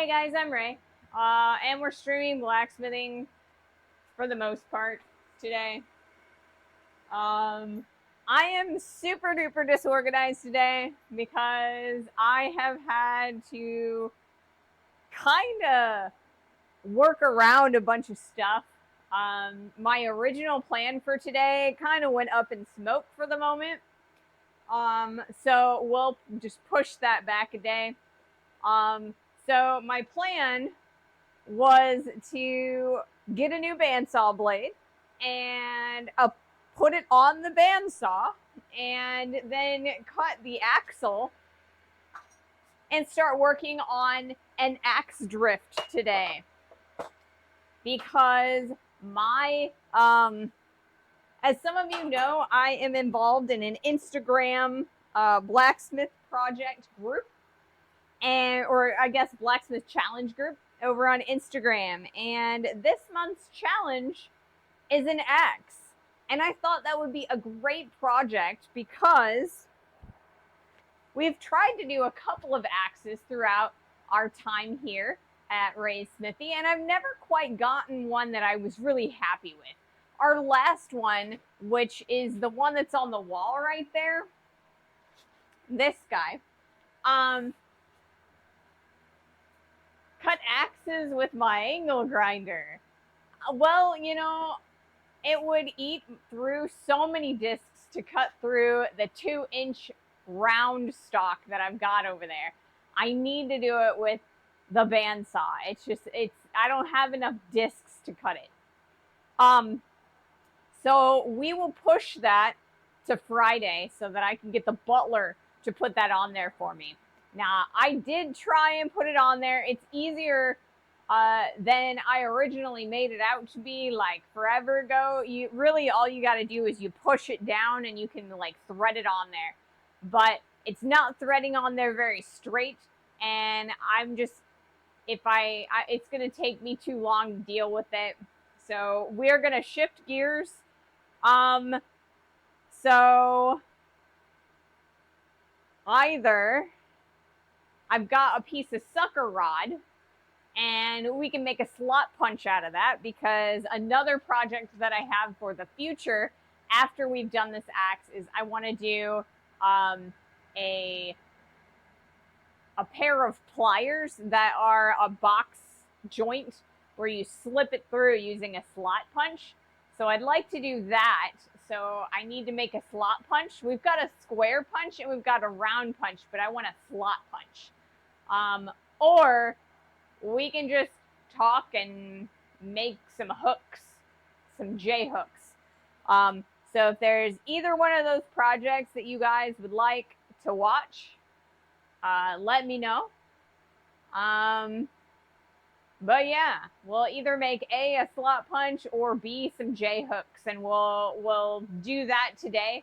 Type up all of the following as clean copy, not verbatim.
Hey guys, I'm Ray, and we're streaming blacksmithing for the most part today. I am super duper disorganized today because I have had to kind of work around a bunch of stuff. My original plan for today kind of went up in smoke for the moment. So we'll just push that back a day. So my plan was to get a new bandsaw blade and put it on the bandsaw and then cut the axle and start working on an axe drift today. Because my, as some of you know, I am involved in an Instagram blacksmith project group, or I guess blacksmith challenge group over on Instagram. And this month's challenge is an axe. And I thought that would be a great project because we've tried to do a couple of axes throughout our time here at Ray's Smithy, and I've never quite gotten one that I was really happy with. Our last one, which is the one that's on the wall right there, this guy, cut axes with my angle grinder. Well, you know, it would eat through so many discs to cut through the 2-inch round stock that I've got over there. I need to do it with the bandsaw. I don't have enough discs to cut it. So we will push that to Friday so that I can get the butler to put that on there for me. Now, I did try and put it on there. It's easier than I originally made it out to be, like forever ago. You really, all you got to do is you push it down and you can like thread it on there. But it's not threading on there very straight, and I'm just, it's going to take me too long to deal with it. So we're going to shift gears. So either I've got a piece of sucker rod and we can make a slot punch out of that, because another project that I have for the future after we've done this axe is I want to do a pair of pliers that are a box joint where you slip it through using a slot punch. So I'd like to do that. So I need to make a slot punch. We've got a square punch and we've got a round punch, but I want a slot punch. Or we can just talk and make some hooks, some J hooks. So if there's either one of those projects that you guys would like to watch, let me know. But yeah, we'll either make a slot punch or B, some J hooks, and we'll do that today.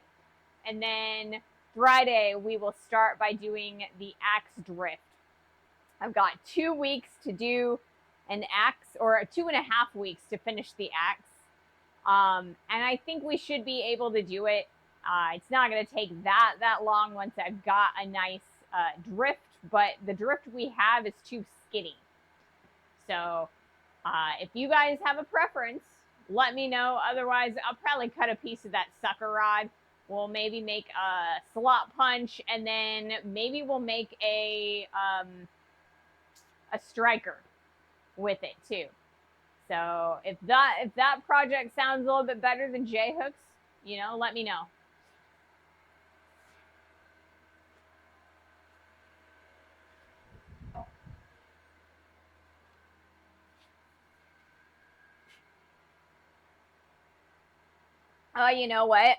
And then Friday we will start by doing the axe drift. I've got 2 weeks to do an axe, or 2.5 weeks to finish the axe. And I think we should be able to do it. It's not going to take that long once I've got a nice drift, but the drift we have is too skinny. So if you guys have a preference, let me know. Otherwise, I'll probably cut a piece of that sucker rod. We'll maybe make a slot punch, and then maybe we'll make a striker with it too. So if that project sounds a little bit better than J hooks, you know, let me know. You know what?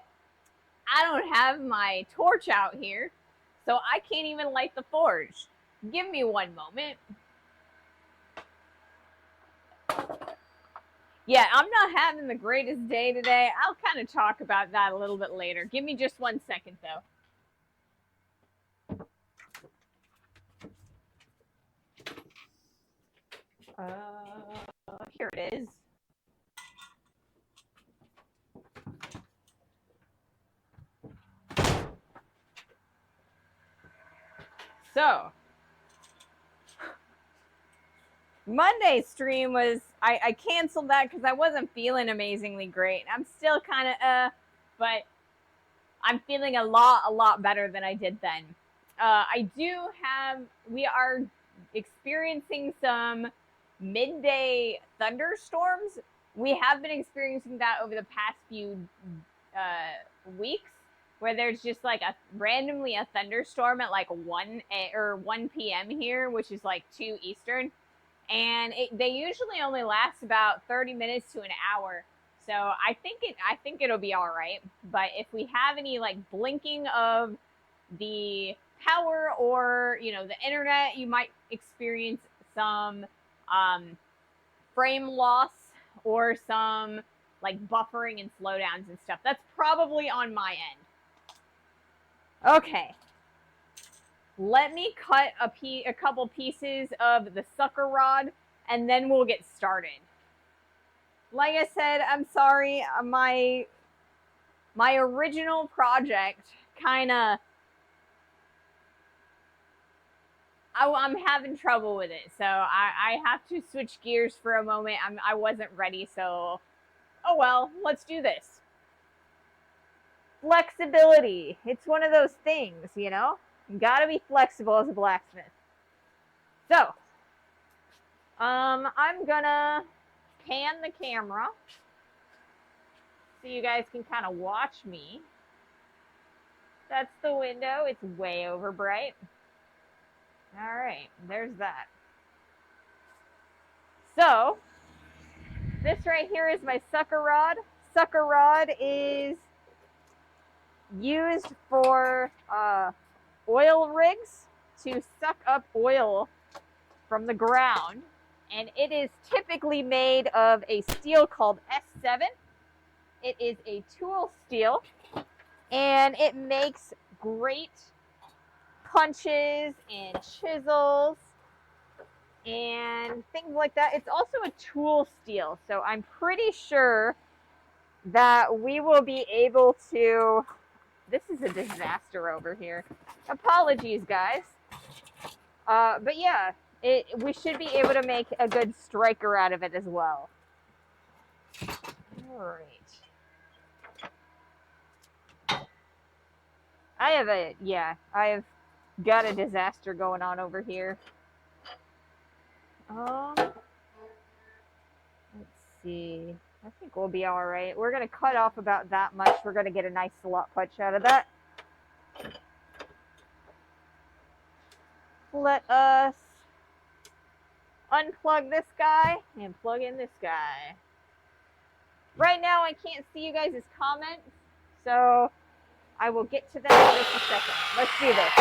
I don't have my torch out here, so I can't even light the forge. Give me one moment. Yeah, I'm not having the greatest day today. I'll kind of talk about that a little bit later. Give me just 1 second, though. Here it is. So, Monday's stream was, I canceled that because I wasn't feeling amazingly great. I'm still kind of, but I'm feeling a lot better than I did then. We are experiencing some midday thunderstorms. We have been experiencing that over the past few weeks, where there's just like randomly a thunderstorm at like 1 p.m. here, which is like 2 Eastern. And they usually only last about 30 minutes to an hour. So I think it'll be all right. But if we have any like blinking of the power or, you know, the internet, you might experience some frame loss or some like buffering and slowdowns and stuff. That's probably on my end. Okay. Let me cut a couple pieces of the sucker rod and then we'll get started. Like I said, I'm sorry, my original project kind of, I'm having trouble with it. So I have to switch gears for a moment. I wasn't ready, so oh well, let's do this. Flexibility. It's one of those things, you know? You gotta be flexible as a blacksmith. So, I'm gonna pan the camera so you guys can kind of watch me. That's the window. It's way over bright. All right, there's that. So, this right here is my sucker rod. Sucker rod is used for oil rigs to suck up oil from the ground. And it is typically made of a steel called S7. It is a tool steel, and it makes great punches and chisels and things like that. It's also a tool steel, so I'm pretty sure that we will be able to... This is a disaster over here. Apologies, guys. But yeah, we should be able to make a good striker out of it as well. All right. I have got a disaster going on over here. Let's see. I think we'll be all right. We're going to cut off about that much. We're going to get a nice slot punch out of that. Let us unplug this guy and plug in this guy. Right now, I can't see you guys' comments, so I will get to that in just a second. Let's do this.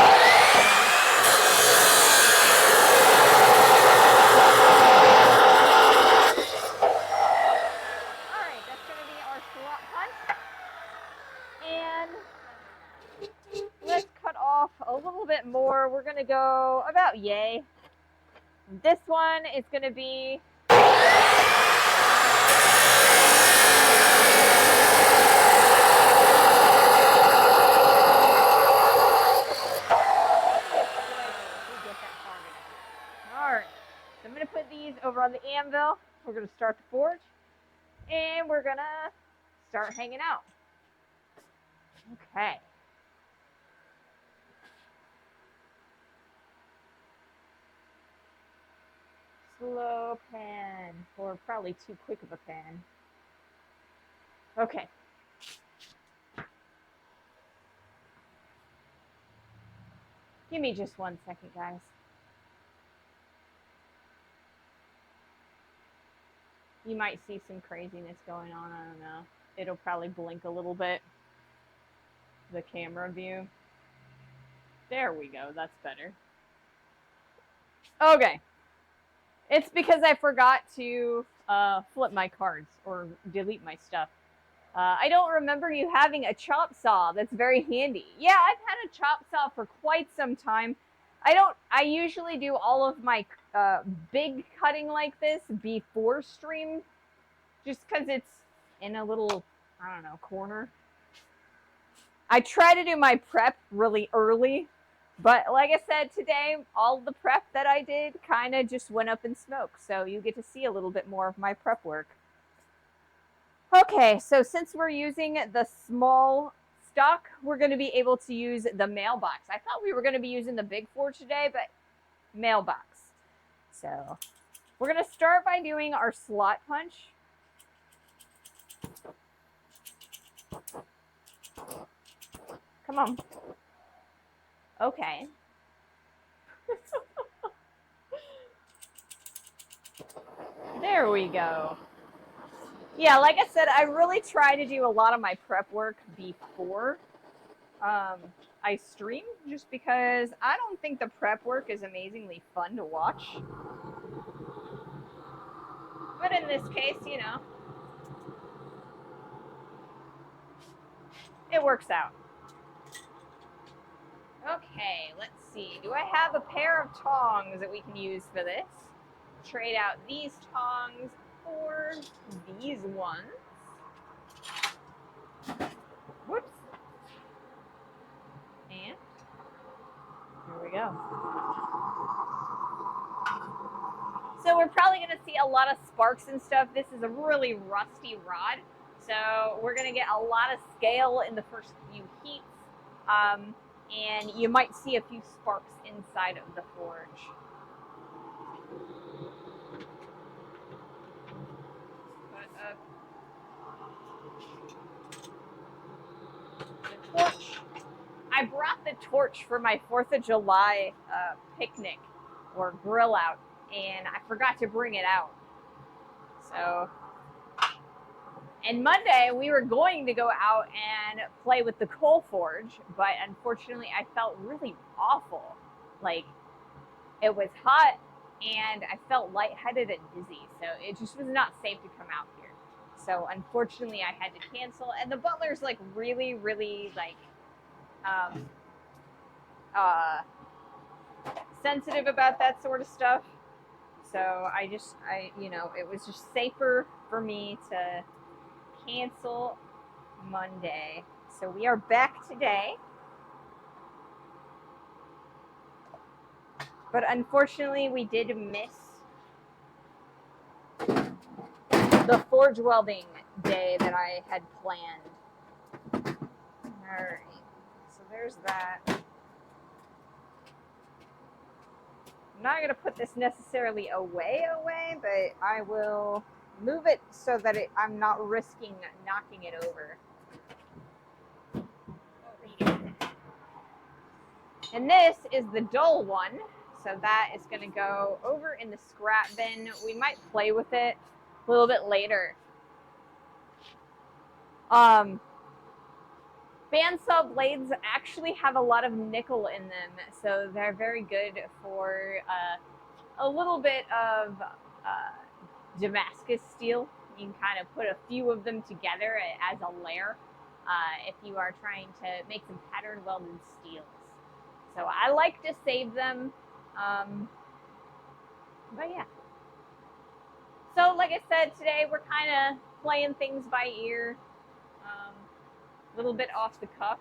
All right, that's going to be our slot punch. And let's cut off a little bit more. We're going to go about yay. This one is going to be... over on the anvil. We're going to start the forge, and we're going to start hanging out. Okay. Slow pan, or probably too quick of a pan. Okay. Give me just 1 second, guys. You might see some craziness going on. I don't know. It'll probably blink a little bit. The camera view. There we go. That's better. Okay. It's because I forgot to flip my cards or delete my stuff. I don't remember you having a chop saw. That's very handy. Yeah, I've had a chop saw for quite some time. I usually do all of my big cutting like this before stream, just because it's in a little, I don't know, corner. I try to do my prep really early But like I said, today, all the prep that I did kind of just went up in smoke. So you get to see a little bit more of my prep work. Okay, so since we're using the small stock, we're going to be able to use the mailbox. I thought we were going to be using the big forge today, but mailbox. So we're going to start by doing our slot punch. Come on. Okay. There we go. Yeah, like I said, I really try to do a lot of my prep work before I stream, just because I don't think the prep work is amazingly fun to watch. But in this case, you know, it works out. Okay, let's see. Do I have a pair of tongs that we can use for this? Trade out these tongs for these ones. Whoops. And here we go. So we're probably going to see a lot of sparks and stuff. This is a really rusty rod. So we're going to get a lot of scale in the first few heats. And you might see a few sparks inside of the forge. The torch. I brought the torch for my 4th of July picnic or grill out, and I forgot to bring it out. So, and Monday we were going to go out and play with the coal forge, but unfortunately I felt really awful. Like, it was hot and I felt lightheaded and dizzy, so it just was not safe to come out here. So unfortunately I had to cancel, and the butler's like really, really like sensitive about that sort of stuff. So you know, it was just safer for me to cancel Monday. So we are back today. But unfortunately, we did miss the forge welding day that I had planned. All right, so there's that. I'm not going to put this necessarily away, but I will move it so that I'm not risking knocking it over. And this is the dull one, so that is going to go over in the scrap bin. We might play with it a little bit later. Bandsaw blades actually have a lot of nickel in them, so they're very good for a little bit of Damascus steel. You can kind of put a few of them together as a layer if you are trying to make some pattern welded steels. So I like to save them, but yeah. So like I said, today we're kind of playing things by ear, a little bit off the cuff.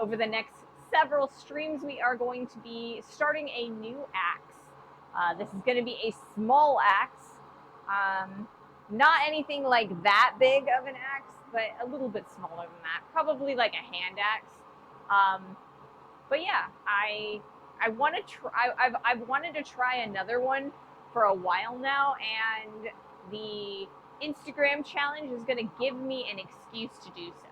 Over the next several streams, we are going to be starting a new axe. This is going to be a small axe, not anything like that big of an axe, but a little bit smaller than that, probably like a hand axe. But yeah, I want to try. I've wanted to try another one for a while now, and the Instagram challenge is going to give me an excuse to do so.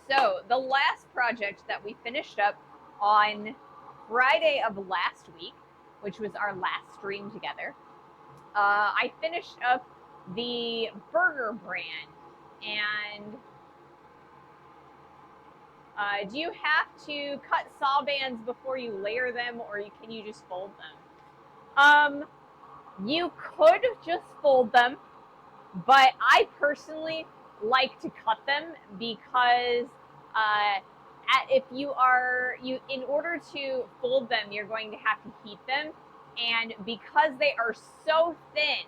So the last project that we finished up on Friday of last week, which was our last stream together, I finished up the burger brand. And do you have to cut saw bands before you layer them, or can you just fold them? You could just fold them, but I personally like to cut them because if you in order to fold them, you're going to have to heat them, and because they are so thin,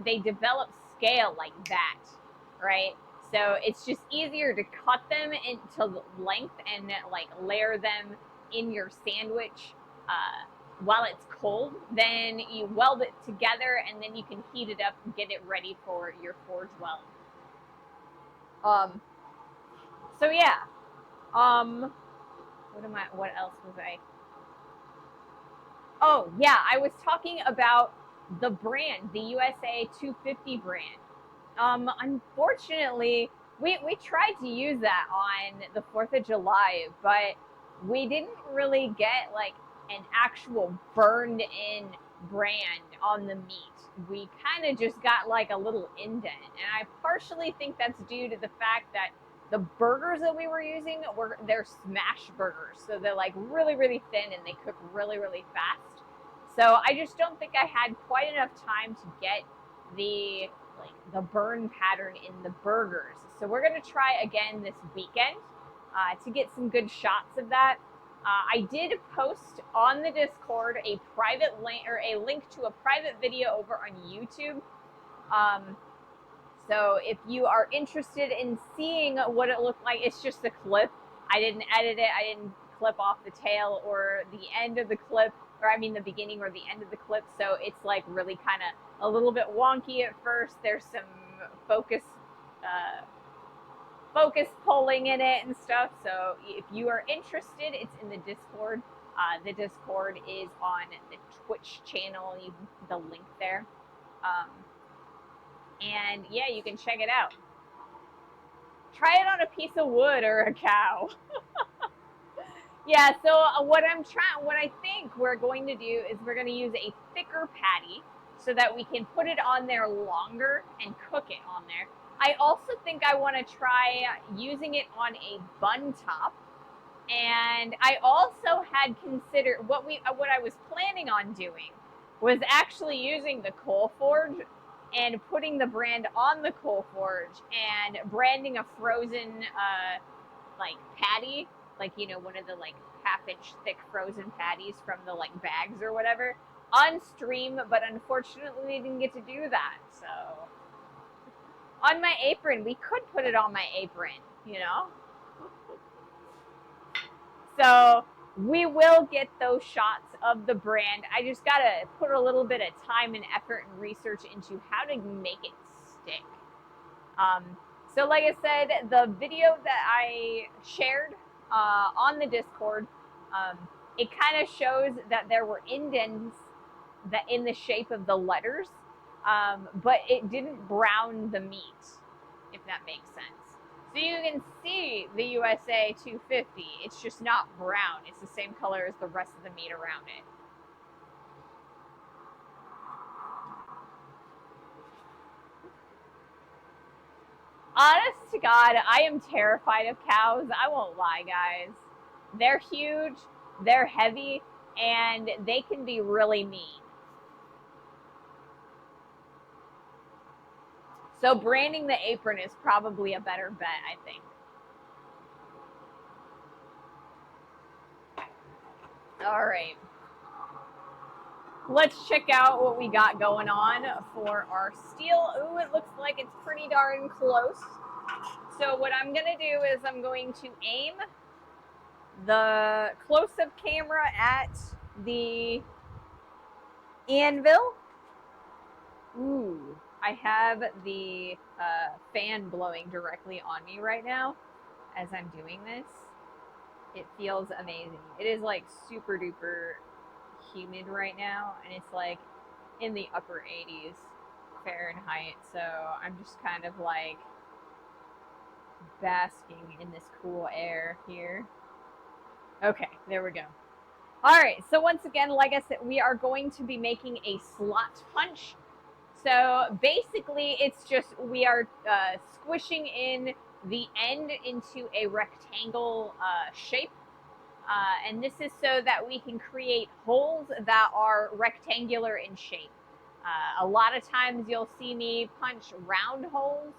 they develop scale like that, right? So it's just easier to cut them into length and like layer them in your sandwich while it's cold. Then you weld it together and then you can heat it up and get it ready for your forge weld. So yeah. What else was I? Oh yeah, I was talking about the brand, the USA 250 brand. Unfortunately, we tried to use that on the 4th of July, but we didn't really get like an actual burned in brand on the meat. We kind of just got like a little indent. And I partially think that's due to the fact that the burgers that we were using they're smash burgers. So they're like really, really thin and they cook really, really fast. So I just don't think I had quite enough time to get the burn pattern in the burgers. So we're going to try again this weekend to get some good shots of that. I did post on the Discord a private link or a link to a private video over on YouTube. So if you are interested in seeing what it looked like, it's just a clip. I didn't edit it. I didn't clip off the tail or the end of the clip, or I mean the beginning or the end of the clip. So it's like really kind of a little bit wonky at first. There's some focus pulling in it and stuff. So if you are interested, it's in the Discord. The Discord is on the Twitch channel. You can put the link there. And yeah, you can check it out. Try it on a piece of wood or a cow. Yeah, so what I think we're going to do is we're going to use a thicker patty so that we can put it on there longer and cook it on there. I also think I want to try using it on a bun top. And I also had considered what I was planning on doing was actually using the coal forge and putting the brand on the coal forge and branding a frozen like patty, like, you know, one of the like half-inch thick frozen patties from the like bags or whatever on stream, but unfortunately we didn't get to do that. So on my apron, we could put it on my apron, you know. So we will get those shots of the brand. I just gotta put a little bit of time and effort and research into how to make it stick. So like I said, the video that I shared on the Discord, it kind of shows that there were indents that in the shape of the letters, but it didn't brown the meat, if that makes sense. So you can see the USA 250. It's just not brown. It's the same color as the rest of the meat around it. Honest to God, I am terrified of cows. I won't lie, guys. They're huge, they're heavy, and they can be really mean. So branding the apron is probably a better bet, I think. All right. Let's check out what we got going on for our steel. Ooh, it looks like it's pretty darn close. So what I'm going to do is I'm going to aim the close-up camera at the anvil. Ooh, I have the fan blowing directly on me right now as I'm doing this. It feels amazing. It is like super duper humid right now, and it's like in the upper 80s Fahrenheit, so I'm just kind of like basking in this cool air here. Okay, there we go. All right, so once again, like I said, we are going to be making a slot punch. So basically it's just we are squishing in the end into a rectangle shape. And this is so that we can create holes that are rectangular in shape. A lot of times you'll see me punch round holes.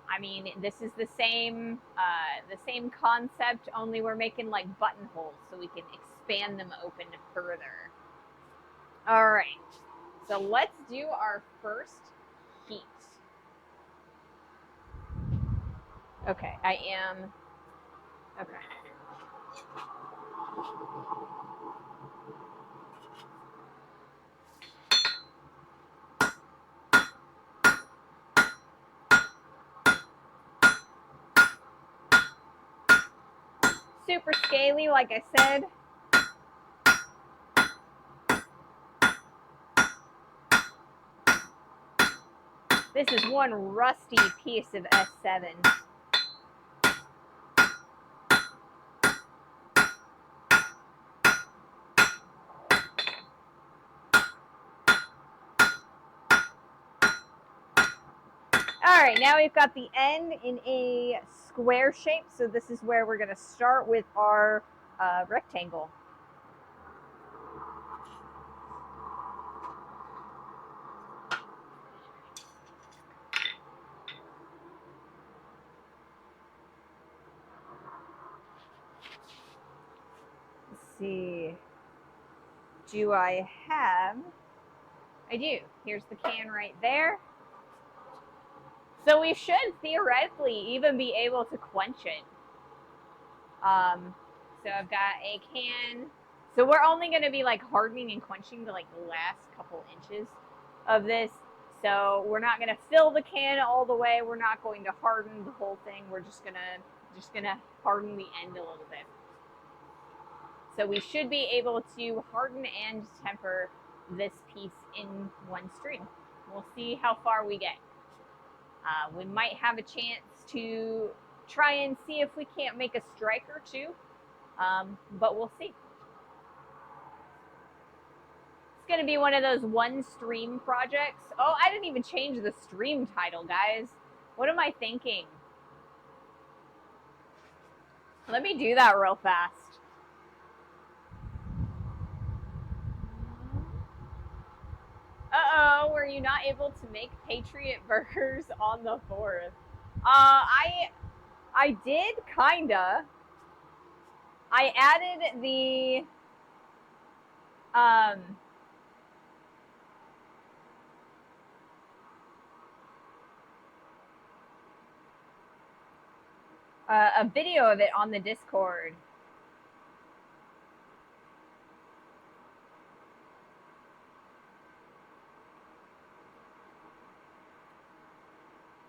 I mean, this is the same concept, only we're making like buttonholes so we can expand them open further. All right, so let's do our first heat. Okay, I am. Okay. Super scaly, like I said. This is one rusty piece of S7. All right, now we've got the end in a square shape. So this is where we're gonna start with our rectangle. Let's see. Do I have? I do. Here's the can right there. So we should theoretically even be able to quench it. So I've got a can. So we're only going to be like hardening and quenching the like last couple inches of this. So we're not going to fill the can all the way. We're not going to harden the whole thing. We're just gonna harden the end a little bit. So we should be able to harden and temper this piece in one stream. We'll see how far we get. We might have a chance to try and see if we can't make a strike or two, but we'll see. It's going to be one of those one stream projects. Oh, I didn't even change the stream title, guys. What am I thinking? Let me do that real fast. Uh-oh, were you not able to make Patriot burgers on the 4th? I did, kinda. I added the, a video of it on the Discord.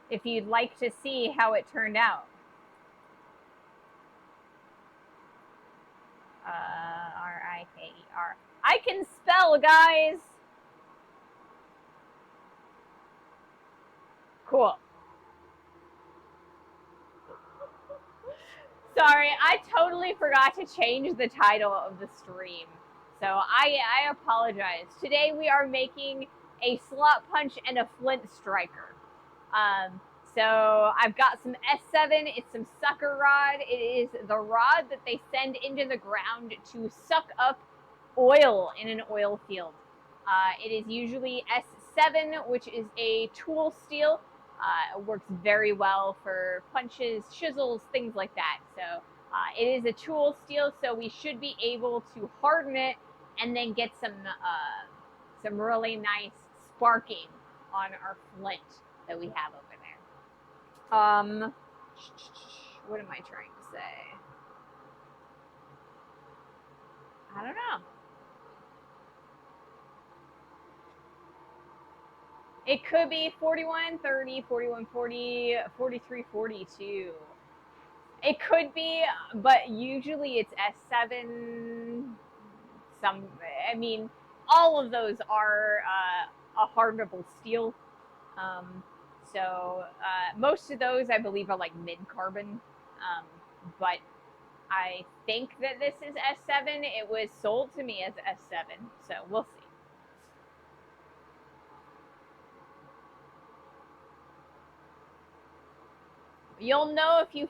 If you'd like to see how it turned out. R-I-K-E-R. I can spell, guys. Cool. Sorry, I totally forgot to change the title of the stream. So I apologize. Today we are making a slot punch and a Flint striker. So I've got some S7. It's some sucker rod. It is the rod that they send into the ground to suck up oil in an oil field. It is usually S7, which is a tool steel. It works very well for punches, chisels, things like that. So it is a tool steel, so we should be able to harden it and then get some really nice sparking on our flint that we have over there. What am I trying to say? I don't know. It could be 4130, 4140, 4342. It could be, but usually it's S7. I mean, all of those are a hardenable steel. So most of those, I believe, are like mid-carbon. But I think that this is S7. It was sold to me as S7, so we'll see. You'll know if you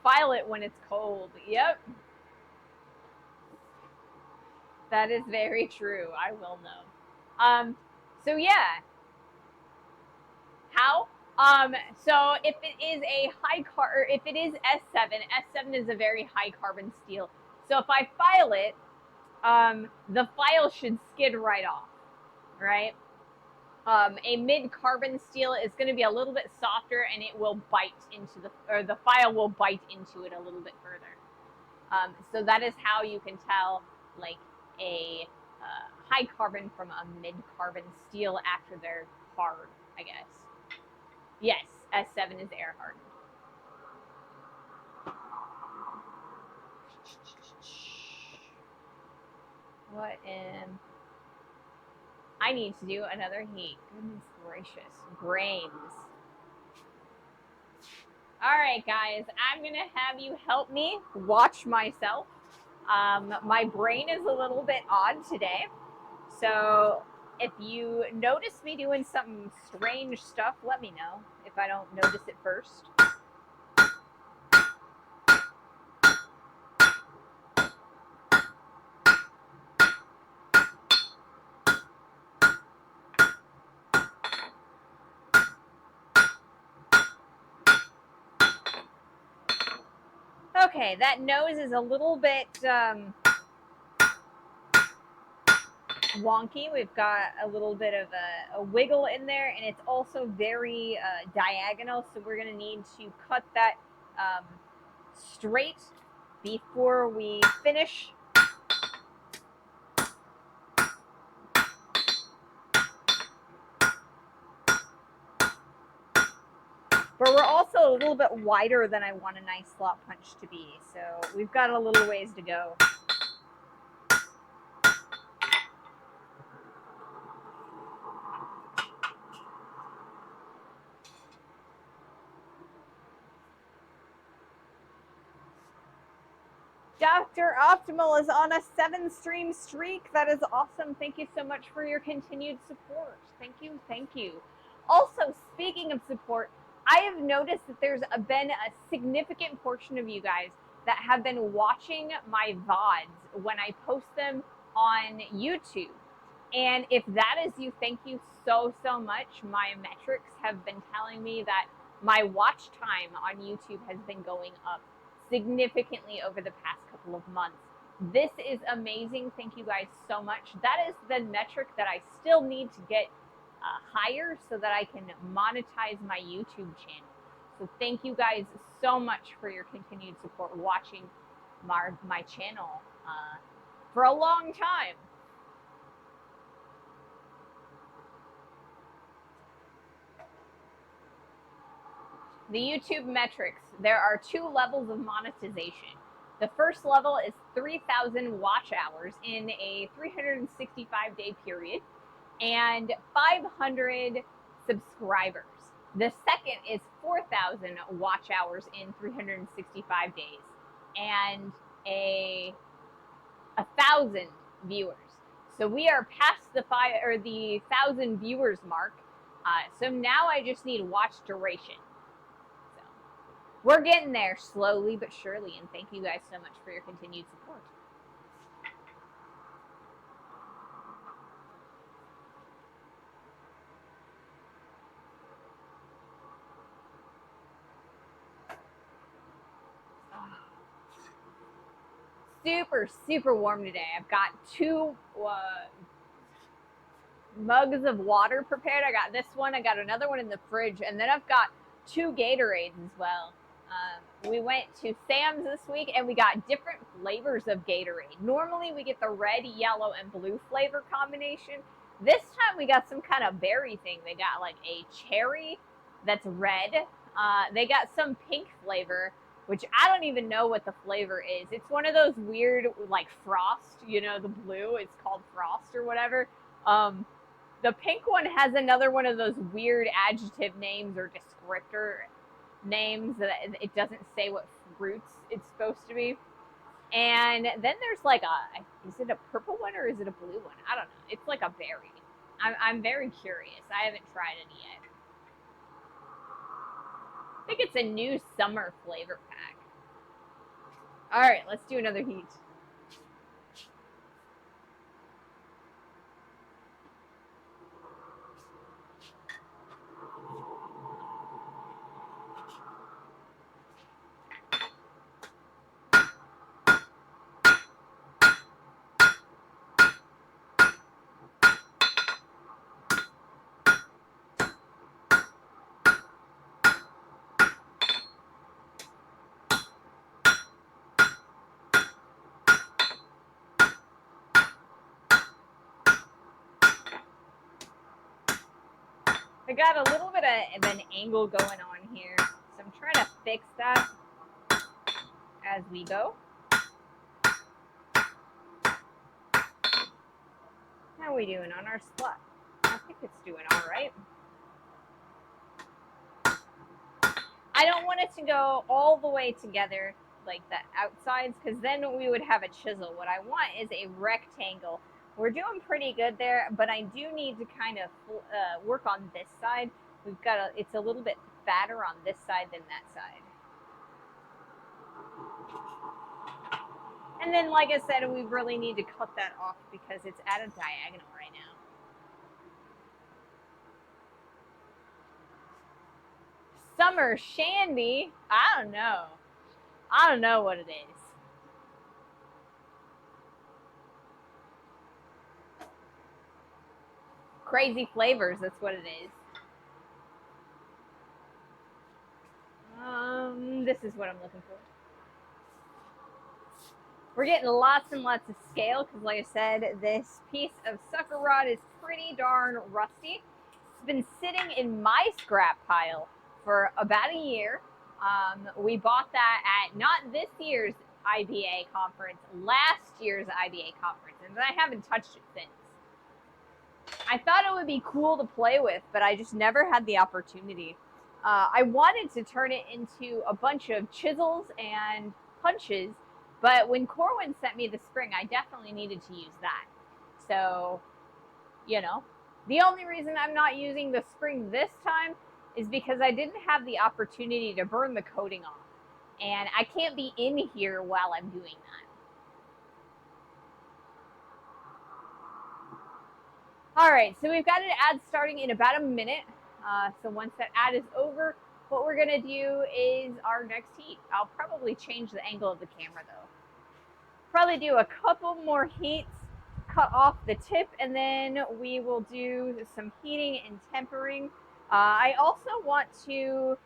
file it when it's cold. Yep. That is very true. I will know. So yeah. How? So if it is a if it is S7, S7 is a very high carbon steel. So if I file it, the file should skid right off, right? A mid-carbon steel is going to be a little bit softer, and it will bite into the file will bite into it a little bit further. So that is how you can tell like a high carbon from a mid-carbon steel after they're hard, I guess. Yes, S7 is air hardened. What am I need to do another heat? Goodness gracious, brains. All right, guys, I'm gonna have you help me watch myself. My brain is a little bit odd today, so if you notice me doing some strange stuff, let me know if I don't notice it first. Okay, that nose is a little bit wonky. We've got a little bit of a wiggle in there, and it's also very diagonal, so we're going to need to cut that straight before we finish. But we're also a little bit wider than I want a nice slot punch to be, so we've got a little ways to go. Dr. Optimal is on a 7-stream streak. That is awesome. Thank you so much for your continued support. Thank you, thank you. Also, speaking of support, I have noticed that there's been a significant portion of you guys that have been watching my VODs when I post them on YouTube. And if that is you, thank you so, so much. My metrics have been telling me that my watch time on YouTube has been going up significantly over the past couple of months. This is amazing. Thank you guys so much. That is the metric that I still need to get higher so that I can monetize my YouTube channel. So thank you guys so much for your continued support watching my channel for a long time. The YouTube metrics, there are 2 levels of monetization. The first level is 3,000 watch hours in a 365-day period and 500 subscribers. The second is 4,000 watch hours in 365 days and a 1,000 viewers. So we are past the 1,000 viewers mark. So now I just need watch duration. We're getting there slowly but surely, and thank you guys so much for your continued support. Super, super warm today. I've got 2 mugs of water prepared. I got this one, I got another one in the fridge, and then I've got 2 Gatorades as well. We went to Sam's this week and we got different flavors of Gatorade. Normally we get the red, yellow, and blue flavor combination. This time we got some kind of berry thing. They got like a cherry that's red. They got some pink flavor, which I don't even know what the flavor is. It's one of those weird like Frost, you know, the blue, it's called Frost or whatever. The pink one has another one of those weird adjective names or descriptor names that it doesn't say what fruits it's supposed to be. And then there's like is it a purple one or is it a blue one? I don't know. It's like a berry. I'm very curious. I haven't tried it yet. I think it's a new summer flavor pack. All right, let's do another heat. I got a little bit of an angle going on here, so I'm trying to fix that as we go. How are we doing on our spot? I think it's doing all right. I don't want it to go all the way together like the outsides, because then we would have a chisel. What I want is a rectangle. We're doing pretty good there, but I do need to kind of work on this side. We've got it's a little bit fatter on this side than that side. And then, like I said, we really need to cut that off because it's at a diagonal right now. Summer Shandy? I don't know. I don't know what it is. Crazy flavors, that's what it is. This is what I'm looking for. We're getting lots and lots of scale because, like I said, this piece of sucker rod is pretty darn rusty. It's been sitting in my scrap pile for about a year. We bought that at not this year's IBA conference, last year's IBA conference, and I haven't touched it since. I thought it would be cool to play with, but I just never had the opportunity. I wanted to turn it into a bunch of chisels and punches, but when Corwin sent me the spring, I definitely needed to use that. So, you know, the only reason I'm not using the spring this time is because I didn't have the opportunity to burn the coating off. And I can't be in here while I'm doing that. All right, so we've got an ad starting in about a minute. So once that ad is over, what we're gonna do is our next heat. I'll probably change the angle of the camera though. Probably do a couple more heats, cut off the tip, and then we will do some heating and tempering. I also want to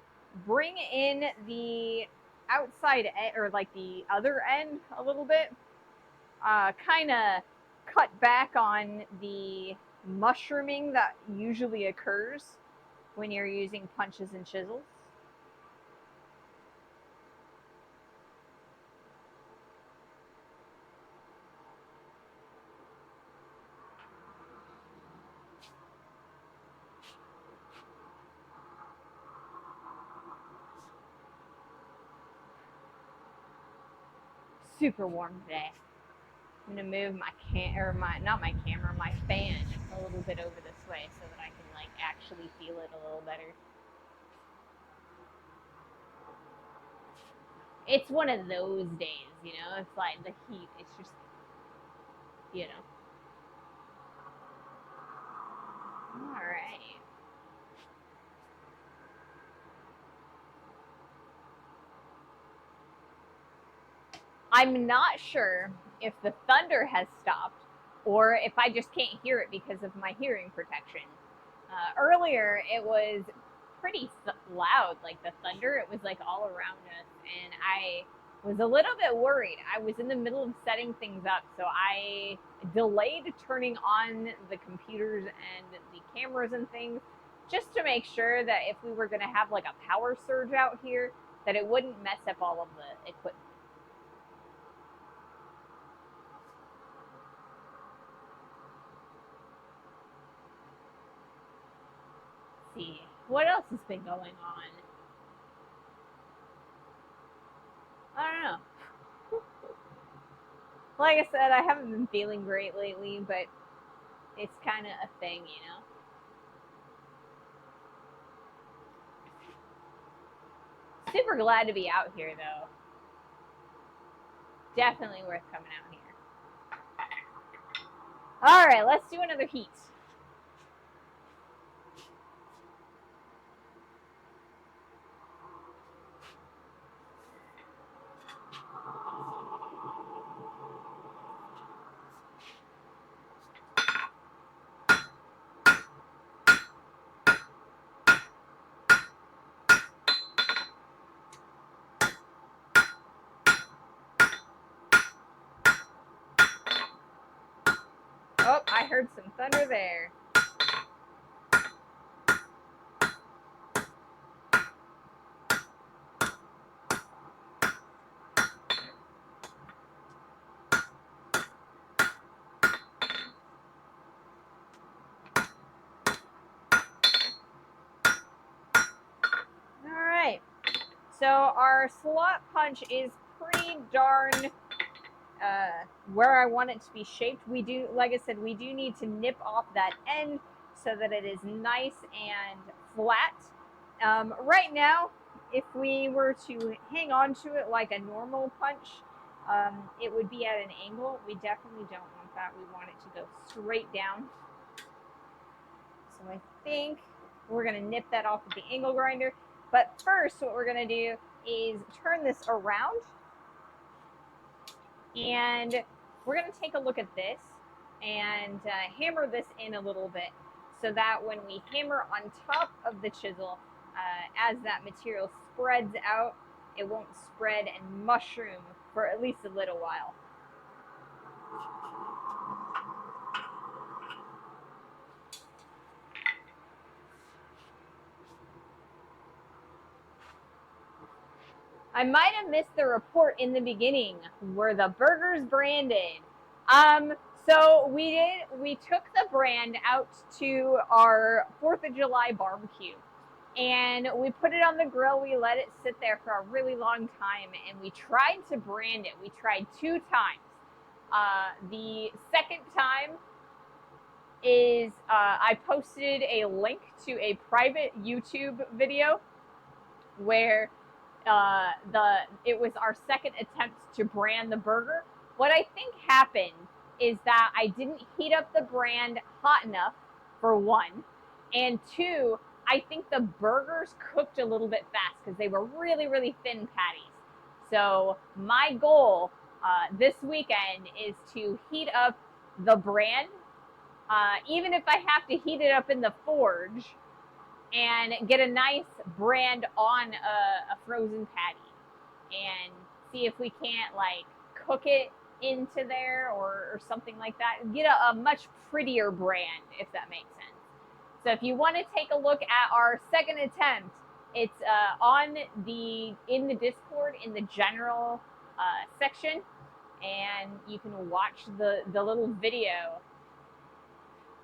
bring in the outside or like the other end a little bit. Kind of cut back on the mushrooming that usually occurs when you're using punches and chisels. Super warm today. I'm gonna move my my fan a little bit over this way so that I can like actually feel it a little better. It's one of those days, you know. It's like the heat. It's just, you know. All right. I'm not sure if the thunder has stopped or if I just can't hear it because of my hearing protection. Earlier, it was pretty loud, like the thunder. It was like all around us, and I was a little bit worried. I was in the middle of setting things up, so I delayed turning on the computers and the cameras and things just to make sure that if we were going to have like a power surge out here, that it wouldn't mess up all of the equipment. Let's see, what else has been going on? I don't know. Like I said, I haven't been feeling great lately, but it's kind of a thing, you know? Super glad to be out here, though. Definitely worth coming out here. All right, let's do another heat. Oh, I heard some thunder there. So our slot punch is pretty darn where I want it to be shaped. We do, like I said, we do need to nip off that end so that it is nice and flat. Right now, if we were to hang on to it like a normal punch, it would be at an angle. We definitely don't want that. We want it to go straight down. So I think we're going to nip that off with the angle grinder. But first, what we're going to do is turn this around. And we're going to take a look at this and hammer this in a little bit so that when we hammer on top of the chisel, as that material spreads out, it won't spread and mushroom for at least a little while. I might have missed the report in the beginning. Were the burgers branded? So we took the brand out to our 4th of July barbecue and we put it on the grill. We let it sit there for a really long time and we tried to brand it. We tried 2 times. The second time is I posted a link to a private YouTube video where it was our second attempt to brand the burger. What I think happened is that I didn't heat up the brand hot enough, for one, and 2, I think the burgers cooked a little bit fast because they were really, really thin patties. So my goal this weekend is to heat up the brand, even if I have to heat it up in the forge, and get a nice brand on a frozen patty and see if we can't like cook it into there or something like that. Get a much prettier brand, if that makes sense. So if you want to take a look at our second attempt, it's in the Discord in the general section, and you can watch the little video.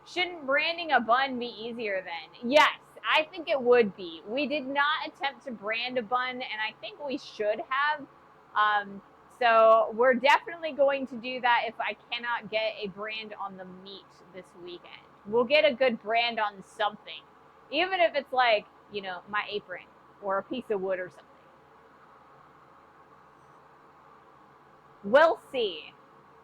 Shouldn't branding a bun be easier then? Yes, I think it would be. We did not attempt to brand a bun, and I think we should have. So we're definitely going to do that if I cannot get a brand on the meat this weekend. We'll get a good brand on something, even if it's like, you know, my apron or a piece of wood or something. We'll see.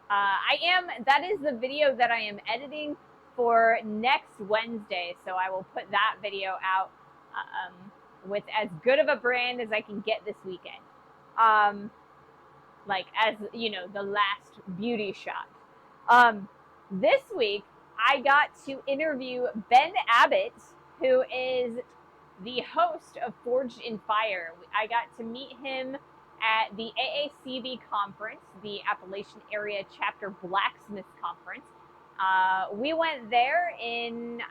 That is the video that I am editing for next Wednesday, so I will put that video out with as good of a brand as I can get this weekend. Like, as you know, the last beauty shot. This week I got to interview Ben Abbott, who is the host of Forged in Fire. I got to meet him at the AACB conference, the Appalachian Area Chapter Blacksmith Conference. We went there in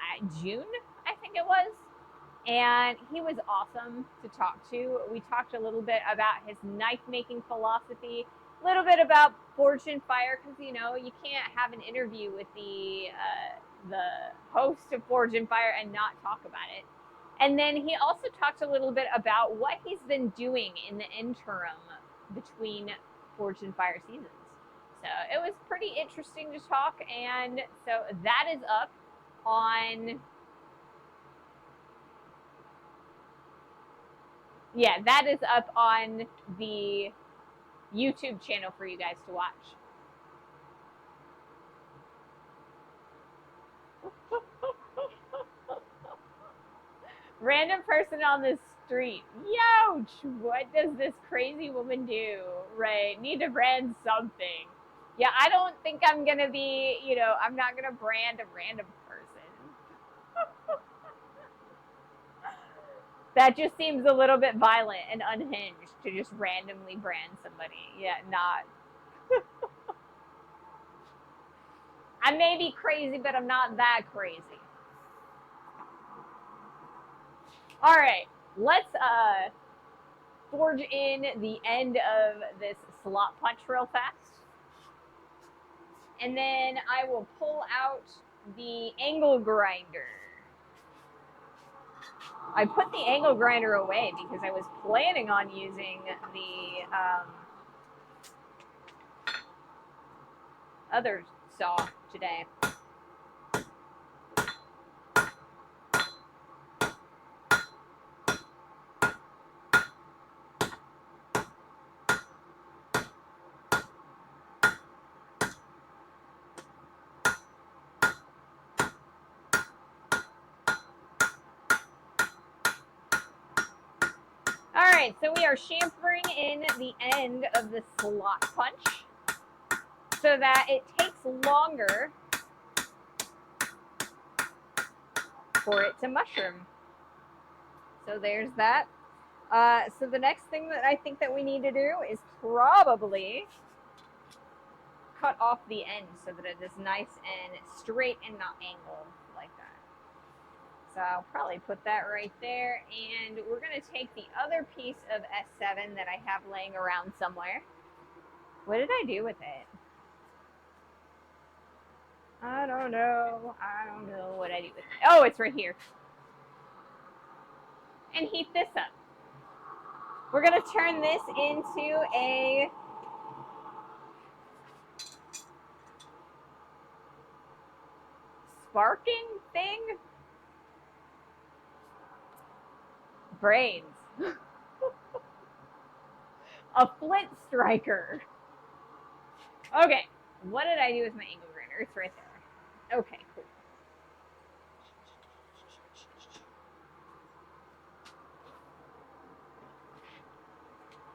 June, I think it was, and he was awesome to talk to. We talked a little bit about his knife making philosophy, a little bit about Forged in Fire, because you know you can't have an interview with the host of Forged in Fire and not talk about it. And then he also talked a little bit about what he's been doing in the interim between Forged in Fire seasons. So it was pretty interesting to talk, and so that is up on, yeah, that is up on the YouTube channel for you guys to watch. Random person on the street. Youch! What does this crazy woman do? Right, need to brand something. Yeah, I don't think I'm gonna be, you know, I'm not gonna brand a random person. That just seems a little bit violent and unhinged to just randomly brand somebody. Yeah, not. I may be crazy, but I'm not that crazy. All right, let's forge in the end of this slot punch real fast. And then I will pull out the angle grinder. I put the angle grinder away because I was planning on using the other saw today. Alright, so we are chamfering in the end of the slot punch so that it takes longer for it to mushroom. So there's that. So the next thing that I think that we need to do is probably cut off the end so that it is nice and straight and not angled like that. So I'll probably put that right there. And we're going to take the other piece of S7 that I have laying around somewhere. What did I do with it? I don't know. I don't know what I do with it. Oh, it's right here. And heat this up. We're going to turn this into a sparking thing. Brains. A Flint striker. Okay, what did I do with my angle grinder? It's right there. Okay, cool.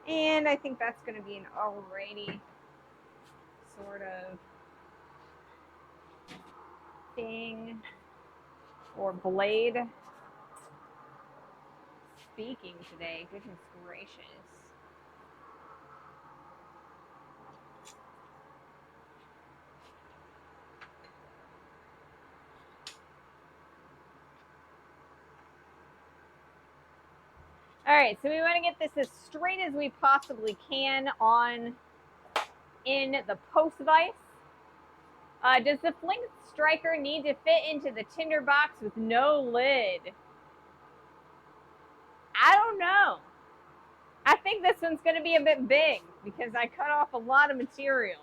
And I think that's going to be an alrighty sort of thing or blade. Speaking today, goodness gracious. All right, so we want to get this as straight as we possibly can on in the post vise. Does the Flint striker need to fit into the tinder box with no lid? I don't know. I think this one's going to be a bit big because I cut off a lot of material.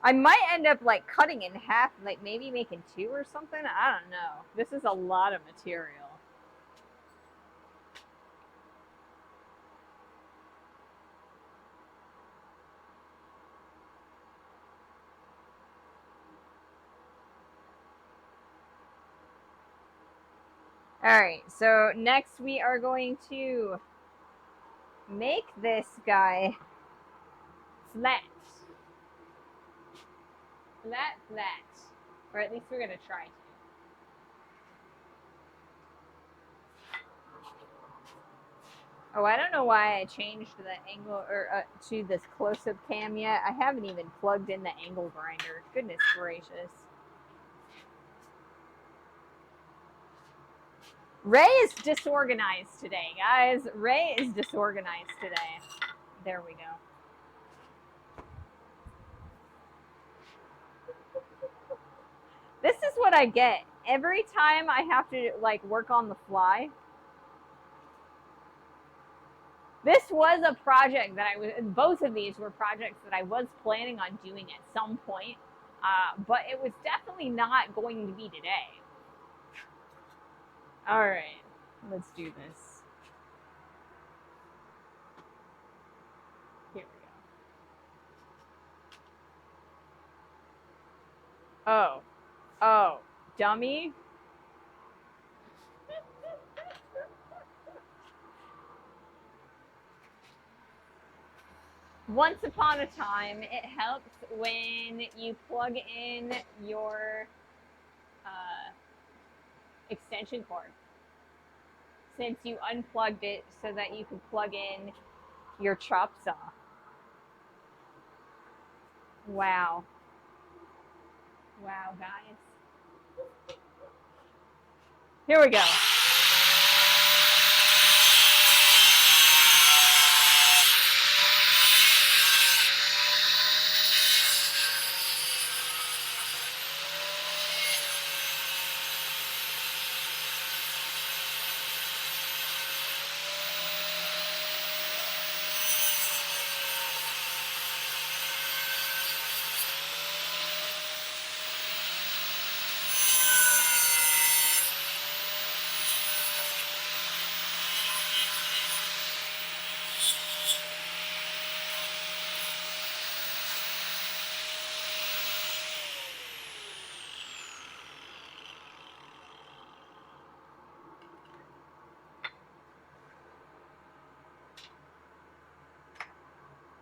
I might end up like cutting in half, like maybe making two or something. I don't know. This is a lot of material. All right, so next we are going to make this guy flat. Flat. Or at least we're going to try to. Oh, I don't know why I changed the angle or to this close-up cam yet. I haven't even plugged in the angle grinder. Goodness gracious. Ray is disorganized today, guys. Ray is disorganized today. There we go. This is what I get. Every time I have to like work on the fly. This was a project that both of these were projects that I was planning on doing at some point. But it was definitely not going to be today. All right, let's do this. Here we go. Oh, dummy. Once upon a time, it helps when you plug in your extension cord. Since you unplugged it so that you could plug in your chop saw. Wow. Wow, guys. Here we go.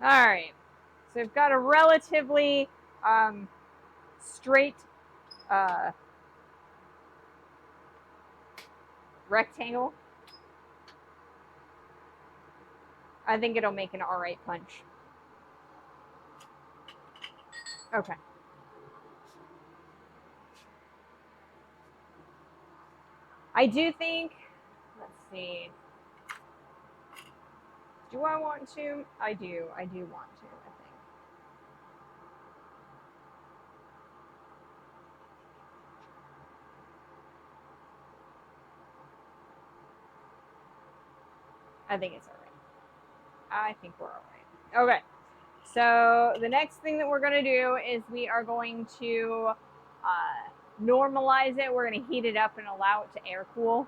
All right. So I've got a relatively straight rectangle. I think it'll make an all right punch. Okay. I do think, let's see. Do I want to? I do want to, I think. I think it's all right. I think we're all right. Okay. So the next thing that we're going to do is we are going to normalize it. We're going to heat it up and allow it to air cool.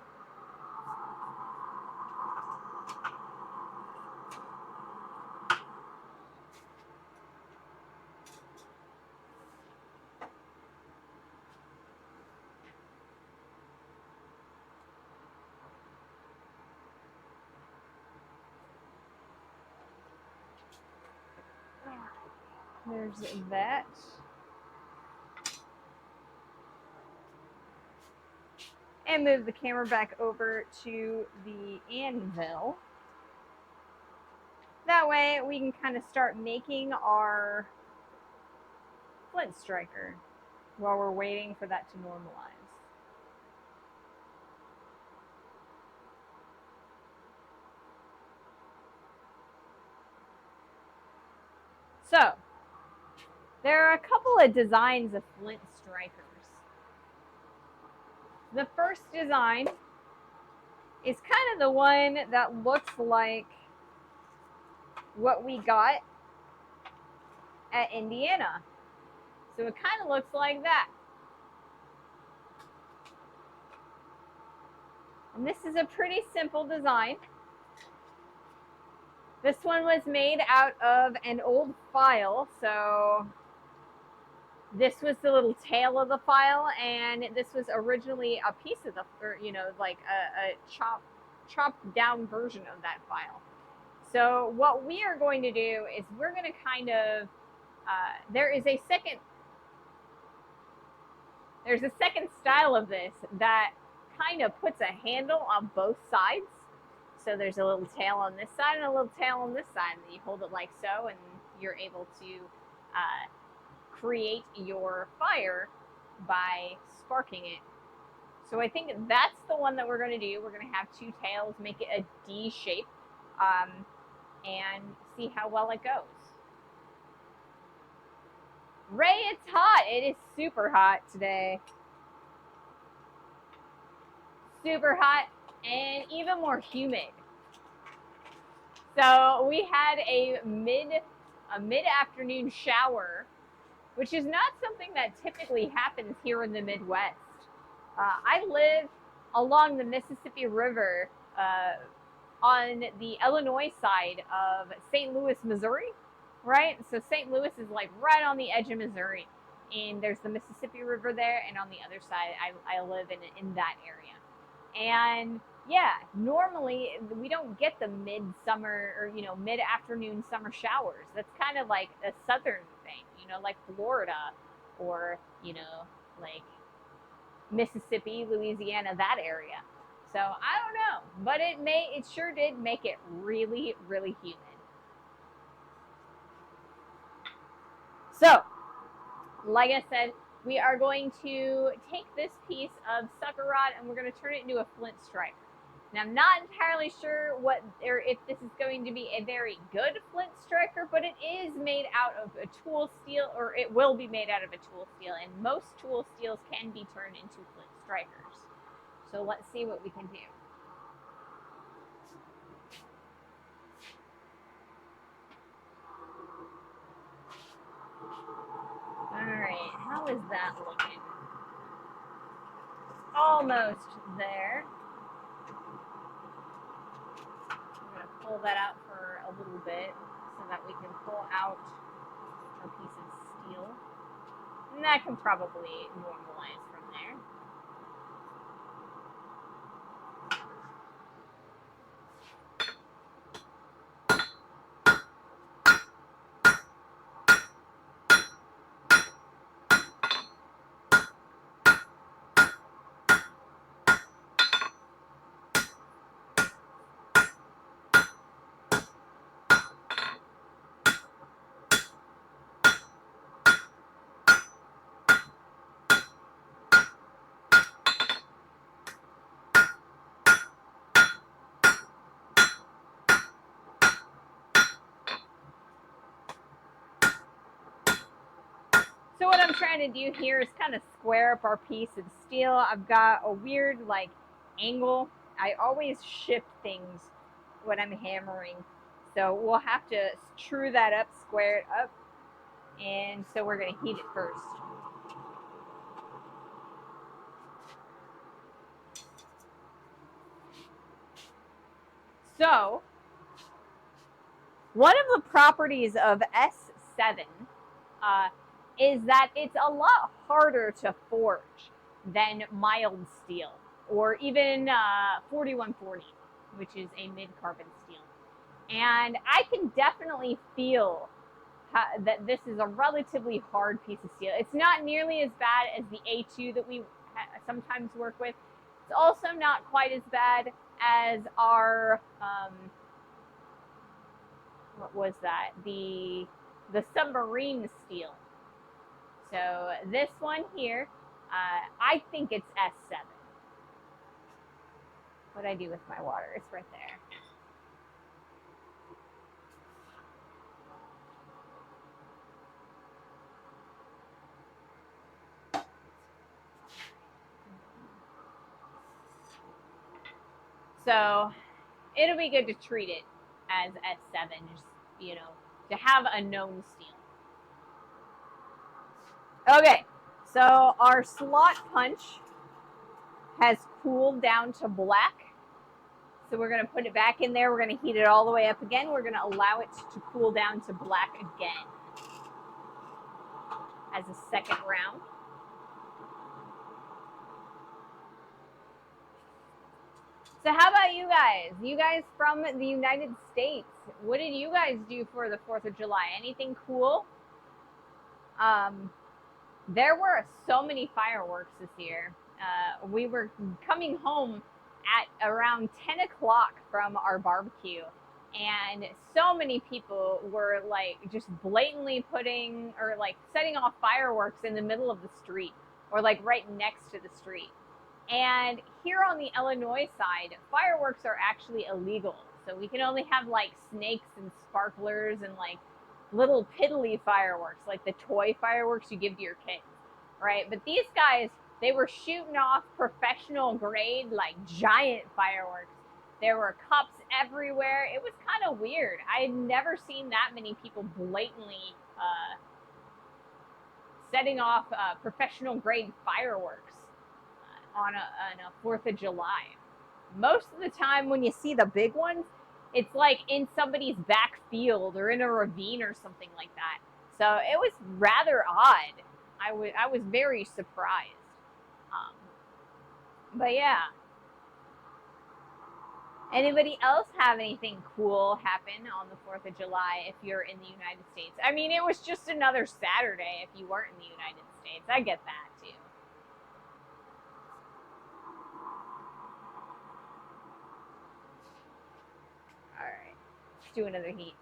There's that. And move the camera back over to the anvil. That way we can kind of start making our flint striker while we're waiting for that to normalize. So, there are a couple of designs of flint strikers. The first design is kind of the one that looks like what we got at Indiana. So it kind of looks like that. And this is a pretty simple design. This one was made out of an old file, so this was the little tail of the file, and this was originally a piece of the, or, you know, like a chopped down version of that file. So what we are going to do is we're going to kind of, there's a second style of this that kind of puts a handle on both sides. So there's a little tail on this side and a little tail on this side, and you hold it like so, and you're able to create your fire by sparking it. So I think that's the one that we're going to do. We're going to have two tails, make it a D shape, and see how well it goes. Ray, it's hot. It is super hot today. Super hot and even more humid. So we had a mid-afternoon shower, which is not something that typically happens here in the Midwest. I live along the Mississippi River on the Illinois side of St. Louis, Missouri, right? So St. Louis is like right on the edge of Missouri, and there's the Mississippi River there, and on the other side, I live in that area. And yeah, normally we don't get the midsummer or, you know, mid-afternoon summer showers. That's kind of like a southern thing, you know, like Florida or, you know, like Mississippi, Louisiana, that area. So I don't know, but it sure did make it really, really humid. So, like I said, we are going to take this piece of sucker rod and we're going to turn it into a flint striker. Now, I'm not entirely sure if this is going to be a very good flint striker, but it is made out of a tool steel, or it will be made out of a tool steel, and most tool steels can be turned into flint strikers. So let's see what we can do. All right, how is that looking? Almost there. I'm going to pull that out for a little bit so that we can pull out a piece of steel. And that can probably normalize from there. So what I'm trying to do here is kind of square up our piece of steel. I've got a weird like angle. I always shift things when I'm hammering. So we'll have to true that up, square it up. And so we're going to heat it first. So one of the properties of S7 is that it's a lot harder to forge than mild steel or even 4140, which is a mid-carbon steel. And I can definitely feel that this is a relatively hard piece of steel. It's not nearly as bad as the A2 that we sometimes work with. It's also not quite as bad as our what was that? The submarine steel. So this one here, I think it's S7. What did I do with my water? It's right there. So it'll be good to treat it as S7, just, you know, to have a known steel. Okay, so our slot punch has cooled down to black. So we're going to put it back in there. We're going to heat it all the way up again. We're going to allow it to cool down to black again as a second round. So how about you guys? You guys from the United States, what did you guys do for the 4th of July? Anything cool? There were so many fireworks this year. We were coming home at around 10 o'clock from our barbecue, and so many people were like just blatantly putting or like setting off fireworks in the middle of the street or like right next to the street. And here on the Illinois side, fireworks are actually illegal. So we can only have like snakes and sparklers and like little piddly fireworks, like the toy fireworks you give to your kids, right? But these guys, they were shooting off professional grade, like giant fireworks. There were cups everywhere. It was kind of weird. I had never seen that many people blatantly setting off professional grade fireworks on a 4th of July. Most of the time when you see the big ones, it's like in somebody's back field or in a ravine or something like that. So it was rather odd. I was very surprised. But yeah. Anybody else have anything cool happen on the 4th of July if you're in the United States? I mean, it was just another Saturday if you weren't in the United States. I get that too. All right, let's do another heat.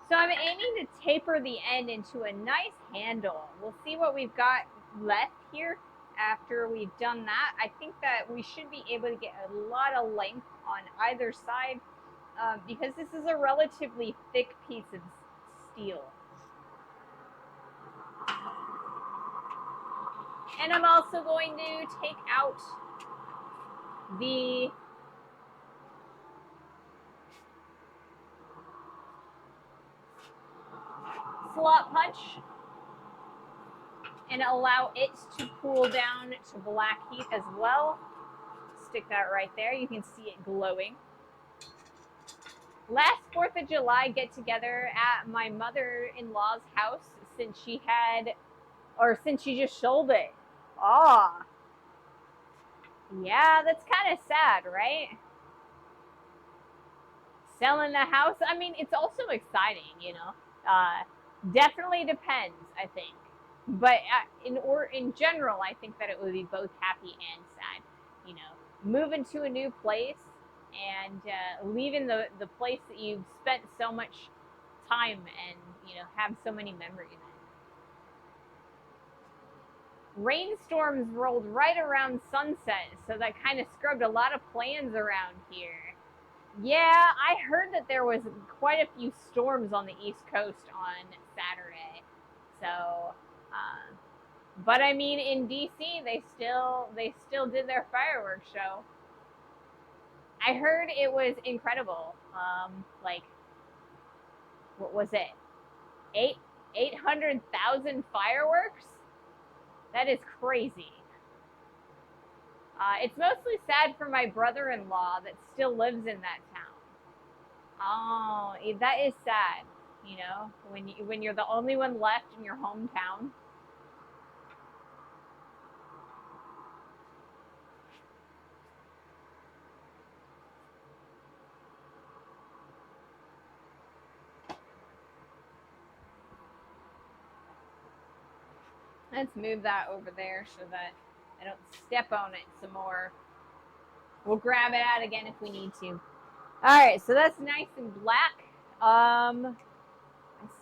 So I'm aiming to taper the end into a nice handle. We'll see what we've got left here after we've done that. I think that we should be able to get a lot of length on either side because this is a relatively thick piece of steel. And I'm also going to take out the slot punch and allow it to cool down to black heat as well. Stick that right there. You can see it glowing. Last 4th of July get together at my mother-in-law's house since she just sold it. Oh, yeah, that's kind of sad, right? Selling the house. I mean, it's also exciting, you know. Definitely depends, I think. But in general, I think that it would be both happy and sad. You know, moving to a new place and leaving the place that you've spent so much time and have so many memories in. Rainstorms rolled right around sunset, so that kind of scrubbed a lot of plans around here. Yeah, I heard that there was quite a few storms on the East Coast on Saturday. So, but I mean, in DC, they still did their fireworks show. I heard it was incredible. Like, what was it? 800,000 fireworks? That is crazy. It's mostly sad for my brother-in-law that still lives in that town. Oh, that is sad. You know, when you're the only one left in your hometown. Let's move that over there so that I don't step on it some more. We'll grab it out again if we need to. All right, so that's nice and black. I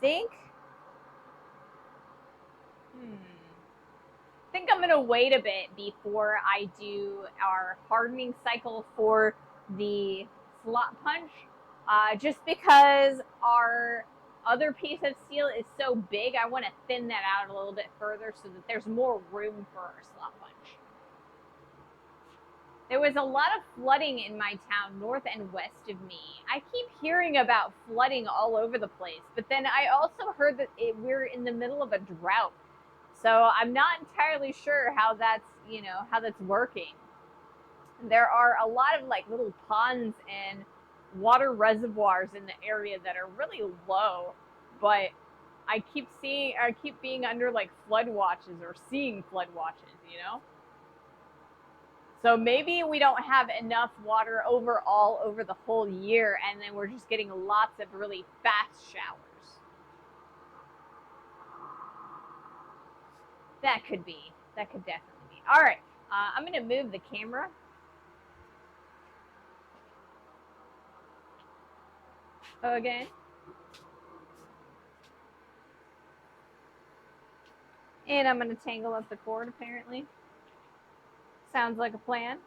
think. I think I'm gonna wait a bit before I do our hardening cycle for the slot punch, just because our other piece of steel is so big. I want to thin that out a little bit further so that there's more room for our slot punch. There was a lot of flooding in my town, north and west of me. I keep hearing about flooding all over the place, but then I also heard that we're in the middle of a drought. So I'm not entirely sure how that's working. There are a lot of like little ponds and water reservoirs in the area that are really low, but I keep being under like flood watches or seeing flood watches, you know? So maybe we don't have enough water overall over the whole year, and then we're just getting lots of really fast showers. That could be. That could definitely be. All right. I'm going to move the camera. Again. And I'm going to tangle up the cord, apparently. Sounds like a plan.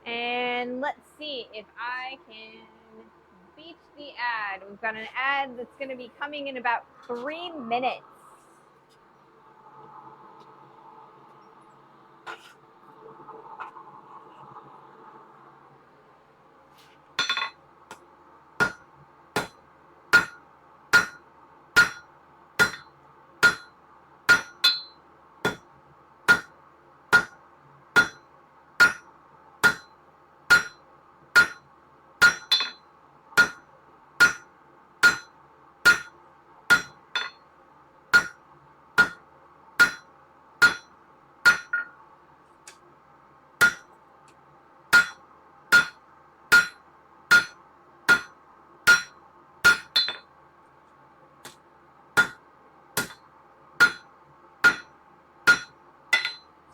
And let's see if I can beat the ad. We've got an ad that's going to be coming in about 3 minutes.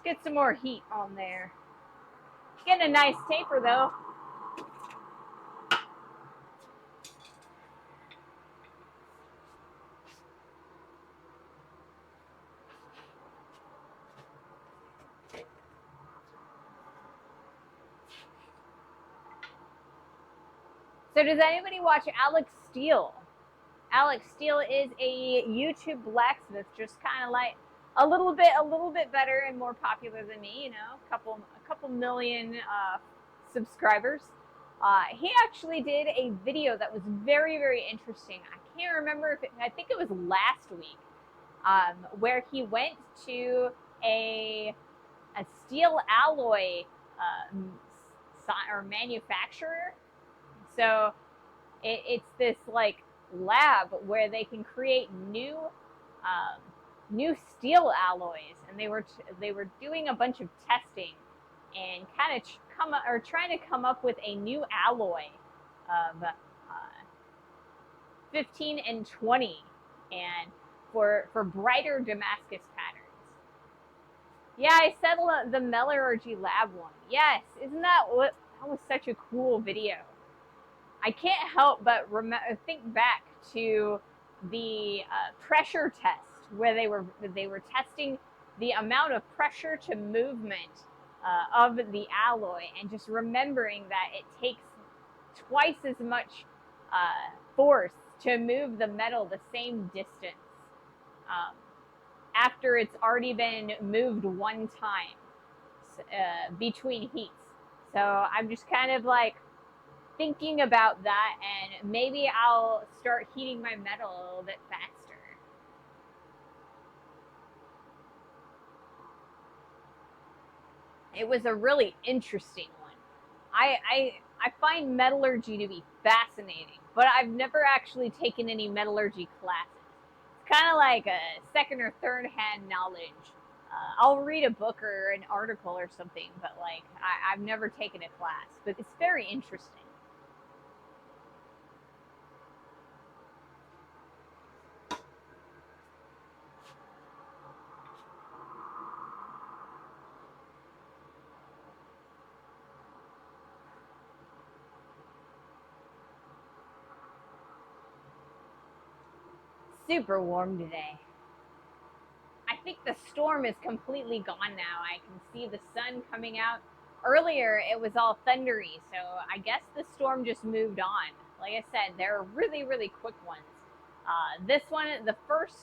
Let's get some more heat on there. Getting a nice taper though. So does anybody watch Alex Steele? Alex Steele is a YouTube blacksmith, just kind of like a little bit better and more popular than me. You know, a couple million subscribers. He actually did a video that was very, very interesting. I can't remember if I think it was last week, where he went to a steel alloy or manufacturer. So it's this like lab where they can create new steel alloys, and they were doing a bunch of testing and kind of trying to come up with a new alloy of 15 and 20, and for brighter Damascus patterns. Yeah, I said the metallurgy lab one. Yes, isn't that what? That was such a cool video. I can't help but think back to the pressure test where they were testing the amount of pressure to movement of the alloy, and just remembering that it takes twice as much force to move the metal the same distance after it's already been moved one time between heats. So I'm just kind of like thinking about that, and maybe I'll start heating my metal a little bit faster. It was a really interesting one. I find metallurgy to be fascinating, but I've never actually taken any metallurgy classes. It's kind of like a second or third hand knowledge. I'll read a book or an article or something, but like I've never taken a class, but it's very interesting. Super warm today. I think the storm is completely gone now. I can see the sun coming out. Earlier, it was all thundery, so I guess the storm just moved on. Like I said, they're really, really quick ones. This one, the first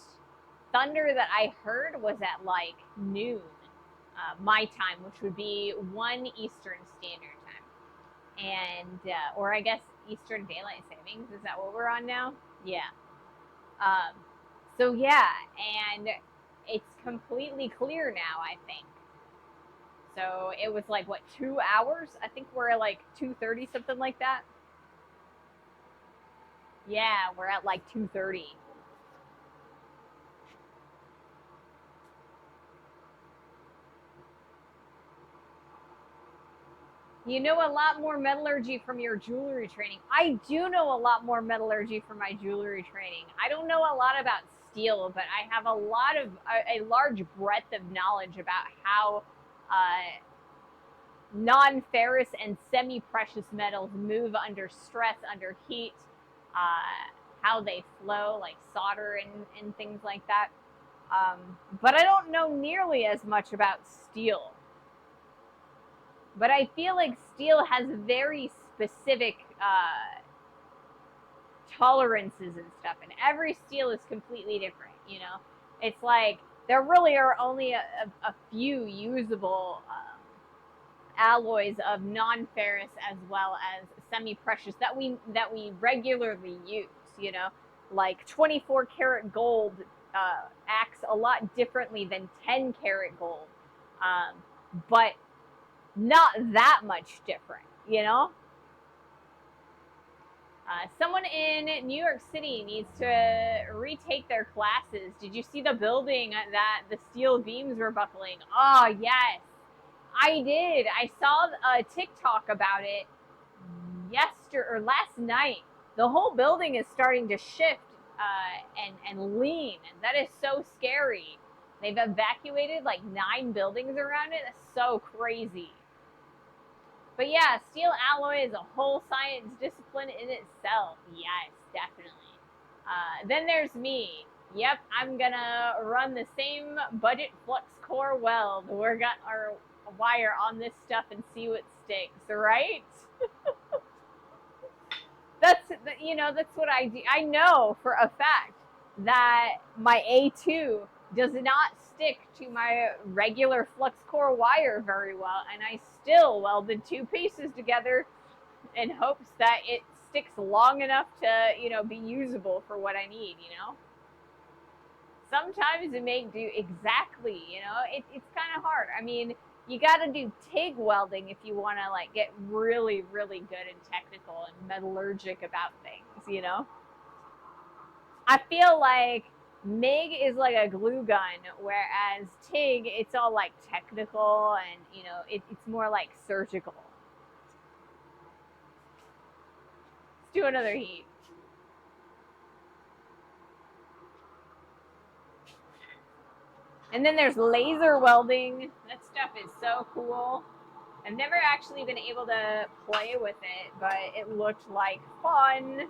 thunder that I heard was at like noon, my time, which would be 1 Eastern Standard Time. And, or I guess Eastern Daylight Savings. Is that what we're on now? Yeah. So yeah, and it's completely clear now, I think. So it was like, what, 2 hours? I think we're at like 2:30, something like that. Yeah, we're at like 2:30. You know a lot more metallurgy from your jewelry training. I do know a lot more metallurgy from my jewelry training. I don't know a lot about steel, but I have a large breadth of knowledge about how non-ferrous and semi-precious metals move under stress, under heat, how they flow, like solder and things like that. But I don't know nearly as much about steel. But I feel like steel has very specific tolerances and stuff, and every steel is completely different, you know? It's like there really are only a few usable alloys of non-ferrous as well as semi-precious that we regularly use, you know? Like 24 karat gold acts a lot differently than 10 karat gold, but not that much different, you know? Someone in New York City needs to retake their classes. Did you see the building that the steel beams were buckling? Oh, yes. I did. I saw a TikTok about it last night. The whole building is starting to shift and lean. That is so scary. They've evacuated like 9 buildings around it. That's so crazy. But yeah, steel alloy is a whole science discipline in itself. Yes, definitely. Then there's me. Yep, I'm gonna run the same budget flux core weld. We're got our wire on this stuff and see what sticks, right? That's what I do. I know for a fact that my A2 does not stick to my regular flux core wire very well, and I still welded 2 pieces together in hopes that it sticks long enough to, you know, be usable for what I need, you know? Sometimes it may do exactly, you know, it's kind of hard. I mean, you got to do TIG welding if you want to like get really, really good and technical and metallurgic about things, you know? I feel like MIG is like a glue gun, whereas TIG, it's all like technical and, you know, it's more like surgical. Let's do another heat. And then there's laser welding. That stuff is so cool. I've never actually been able to play with it, but it looked like fun.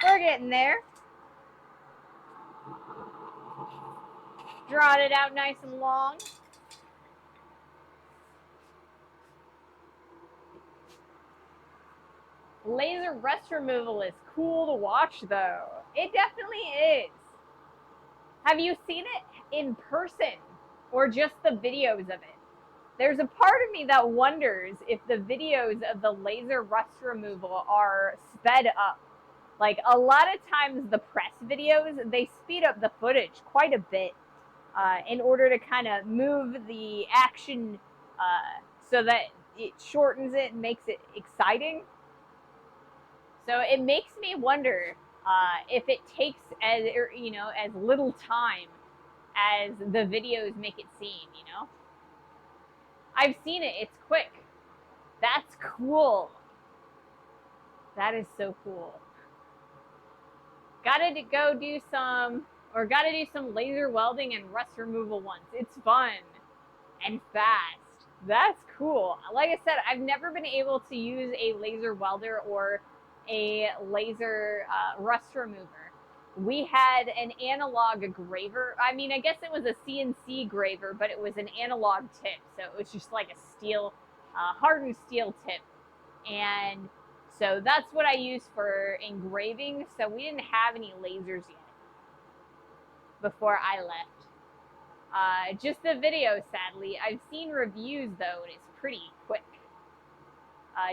We're getting there. Drawing it out nice and long. Laser rust removal is cool to watch, though. It definitely is. Have you seen it in person or just the videos of it? There's a part of me that wonders if the videos of the laser rust removal are sped up. Like a lot of times the press videos, they speed up the footage quite a bit in order to kind of move the action so that it shortens it and makes it exciting. So it makes me wonder if it takes as little time as the videos make it seem. You know, I've seen it; it's quick. That's cool. That is so cool. Gotta go do some, or gotta do some laser welding and rust removal once. It's fun and fast. That's cool. Like I said, I've never been able to use a laser welder or a laser rust remover. We had an analog graver. I mean, I guess it was a CNC graver, but it was an analog tip. So it was just like a steel, hardened steel tip. And so that's what I used for engraving. So we didn't have any lasers yet before I left. Just the video, sadly. I've seen reviews, though, and it's pretty quick.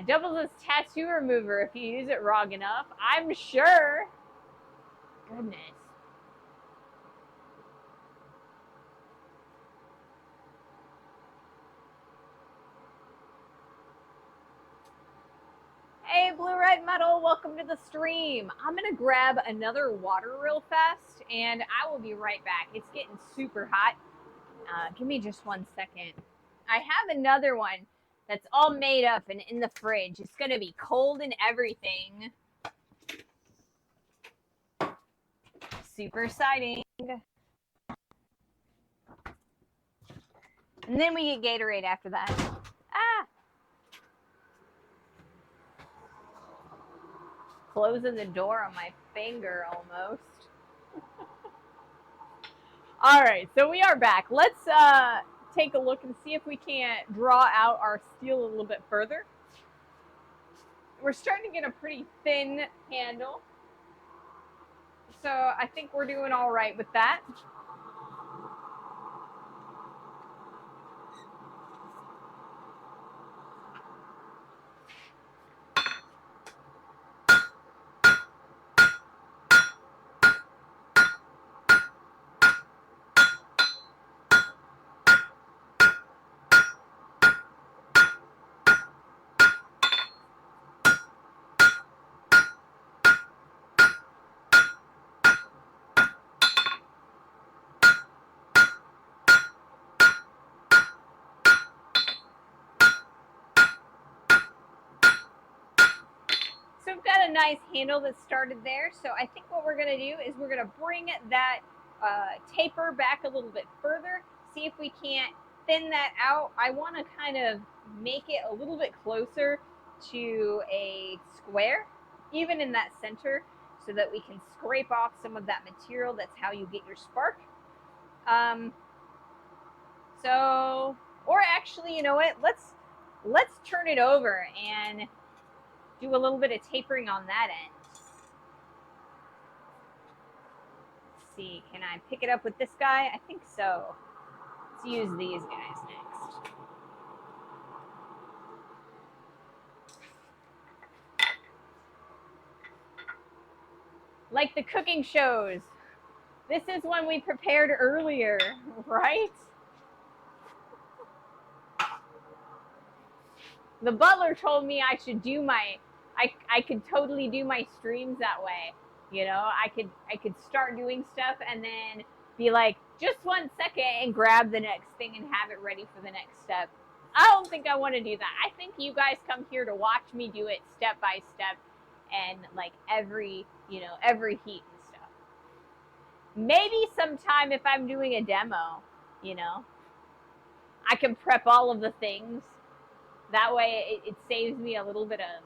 Doubles as tattoo remover if you use it wrong enough. I'm sure. Goodness. Hey, Blue Red Metal, welcome to the stream. I'm going to grab another water real fast, and I will be right back. It's getting super hot. Give me just 1 second. I have another one that's all made up and in the fridge. It's going to be cold and everything. Super exciting. And then we get Gatorade after that. Ah! Closing the door on my finger almost. All right, so we are back. Let's take a look and see if we can't draw out our steel a little bit further. We're starting to get a pretty thin handle. So I think we're doing all right with that. So we've got a nice handle that started there. So I think what we're going to do is we're going to bring that taper back a little bit further, see if we can't thin that out. I want to kind of make it a little bit closer to a square, even in that center, so that we can scrape off some of that material. That's how you get your spark. So, or actually, you know what? Let's turn it over and do a little bit of tapering on that end. Let's see, can I pick it up with this guy? I think so. Let's use these guys next. Like the cooking shows. This is one we prepared earlier, right? The butler told me I should do I could totally do my streams that way. You know, I could start doing stuff and then be like, just 1 second, and grab the next thing and have it ready for the next step. I don't think I want to do that. I think you guys come here to watch me do it step by step and like every heat and stuff. Maybe sometime if I'm doing a demo, you know, I can prep all of the things. That way it saves me a little bit of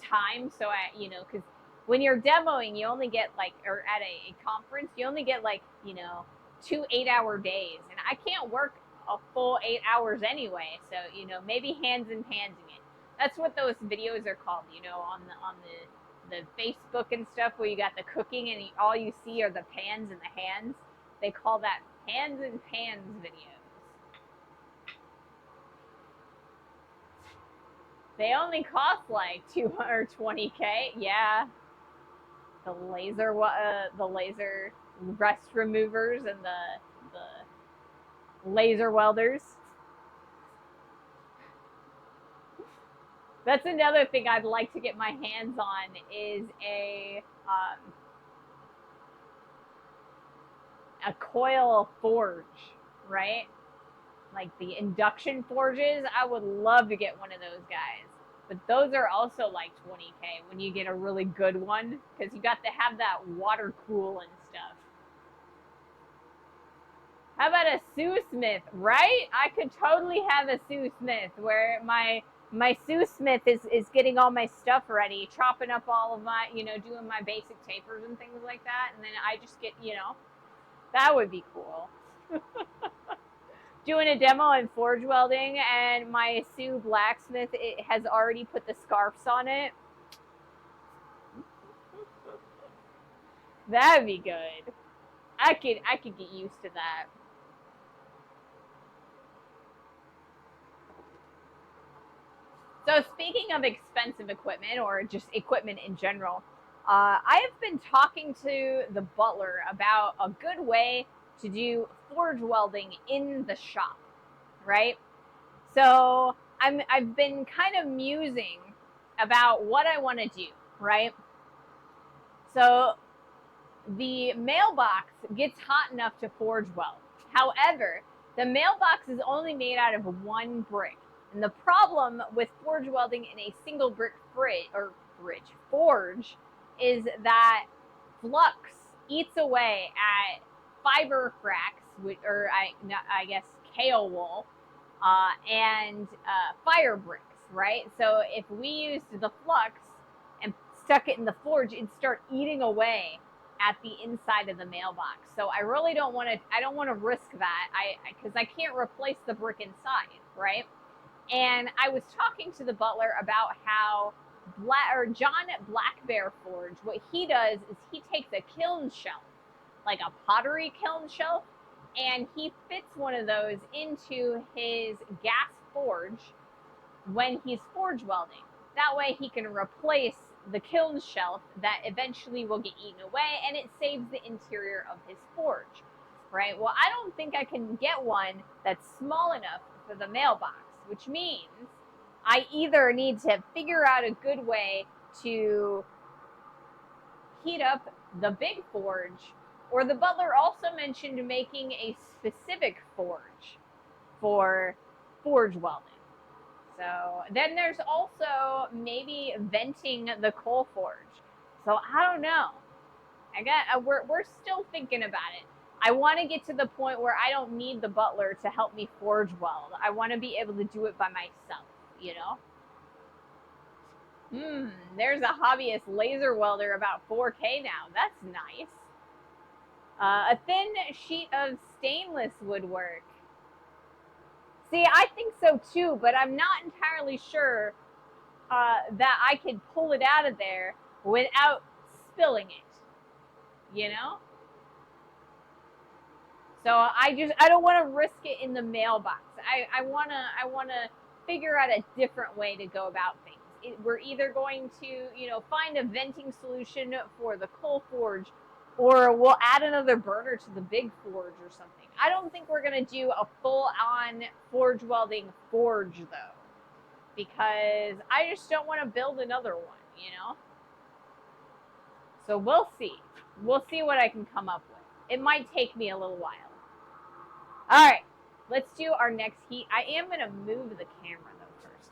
time. So because when you're demoing, you only get or at a conference, you only get 2 8-hour days. And I can't work a full 8 hours anyway. So, maybe hands and pansing it. That's what those videos are called, on the Facebook and stuff, where you got the cooking and all you see are the pans and the hands. They call that hands and pans videos. They only cost like $220K. Yeah, the laser rust removers and the laser welders. That's another thing I'd like to get my hands on is a coil forge, right? Like the induction forges. I would love to get one of those guys. But those are also like $20K when you get a really good one, because you got to have that water cool and stuff. How about a Sue Smith, right? I could totally have a Sue Smith where my Sue Smith is getting all my stuff ready, chopping up all of my, doing my basic tapers and things like that. And then I just get, that would be cool. Doing a demo in forge welding, and my Sue blacksmith has already put the scarves on it. That'd be good. I could get used to that. So speaking of expensive equipment, or just equipment in general, I have been talking to the butler about a good way to do forge welding in the shop, right? So I've been kind of musing about what I want to do, right? So the mailbox gets hot enough to forge weld. However, the mailbox is only made out of one brick. And the problem with forge welding in a single brick forge is that flux eats away at fiber cracks, or I guess kale wool, and fire bricks, right? So if we used the flux and stuck it in the forge, it'd start eating away at the inside of the mailbox. So I really don't want to risk that, because I can't replace the brick inside, right? And I was talking to the butler about how John at Black Bear Forge, what he does is he takes a kiln shelf, like a pottery kiln shelf, and he fits one of those into his gas forge when he's forge welding. That way he can replace the kiln shelf that eventually will get eaten away, and it saves the interior of his forge, right? Well, I don't think I can get one that's small enough for the mailbox, which means I either need to figure out a good way to heat up the big forge, or the butler also mentioned making a specific forge for forge welding. So then there's also maybe venting the coal forge. So I don't know. We're still thinking about it. I want to get to the point where I don't need the butler to help me forge weld. I want to be able to do it by myself, you know? There's a hobbyist laser welder about 4K now. That's nice. A thin sheet of stainless would work. See, I think so too, but I'm not entirely sure that I could pull it out of there without spilling it, you know? So I don't want to risk it in the mailbox. I wanna figure out a different way to go about things. We're either going to, you know, find a venting solution for the coal forge, or we'll add another burner to the big forge or something. I don't think we're gonna do a full-on forge welding forge though, because I just don't want to build another one, you know? So we'll see. We'll see what I can come up with. It might take me a little while. All right, let's do our next heat. I am going to move the camera though first,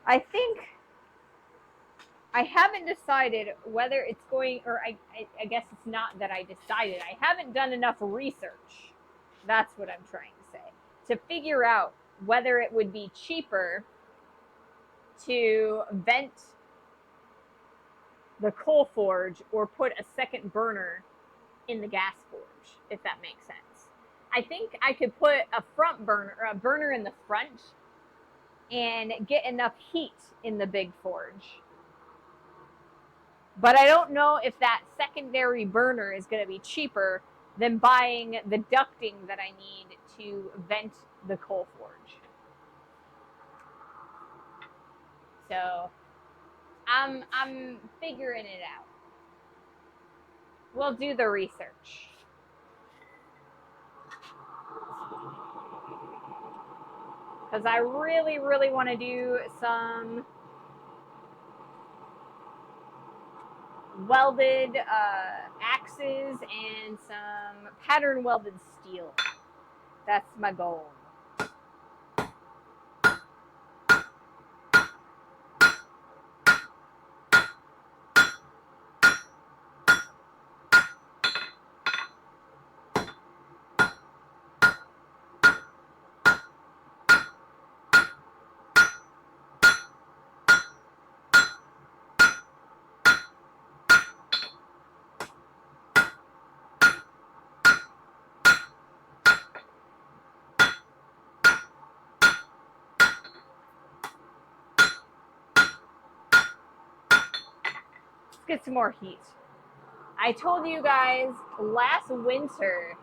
I think I haven't decided whether it's going, or I guess it's not that I decided. I haven't done enough research. That's what I'm trying to say. To figure out whether it would be cheaper to vent the coal forge or put a second burner in the gas forge, if that makes sense. I think I could put a front burner, or a burner in the front, and get enough heat in the big forge. But I don't know if that secondary burner is going to be cheaper than buying the ducting that I need to vent the coal forge. So I'm figuring it out. We'll do the research. Because I really, really want to do some welded axes and some pattern welded steel. That's my goal. Get some more heat. I told you guys last winter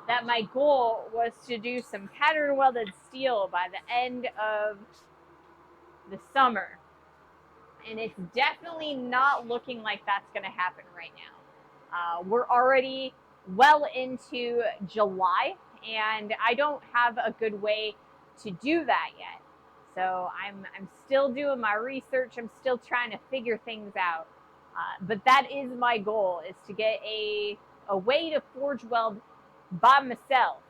that my goal was to do some pattern welded steel by the end of the summer. And it's definitely not looking like that's going to happen right now. We're already well into July, and I don't have a good way to do that yet. So I'm still doing my research. I'm still trying to figure things out. But that is my goal, is to get a way to forge weld by myself,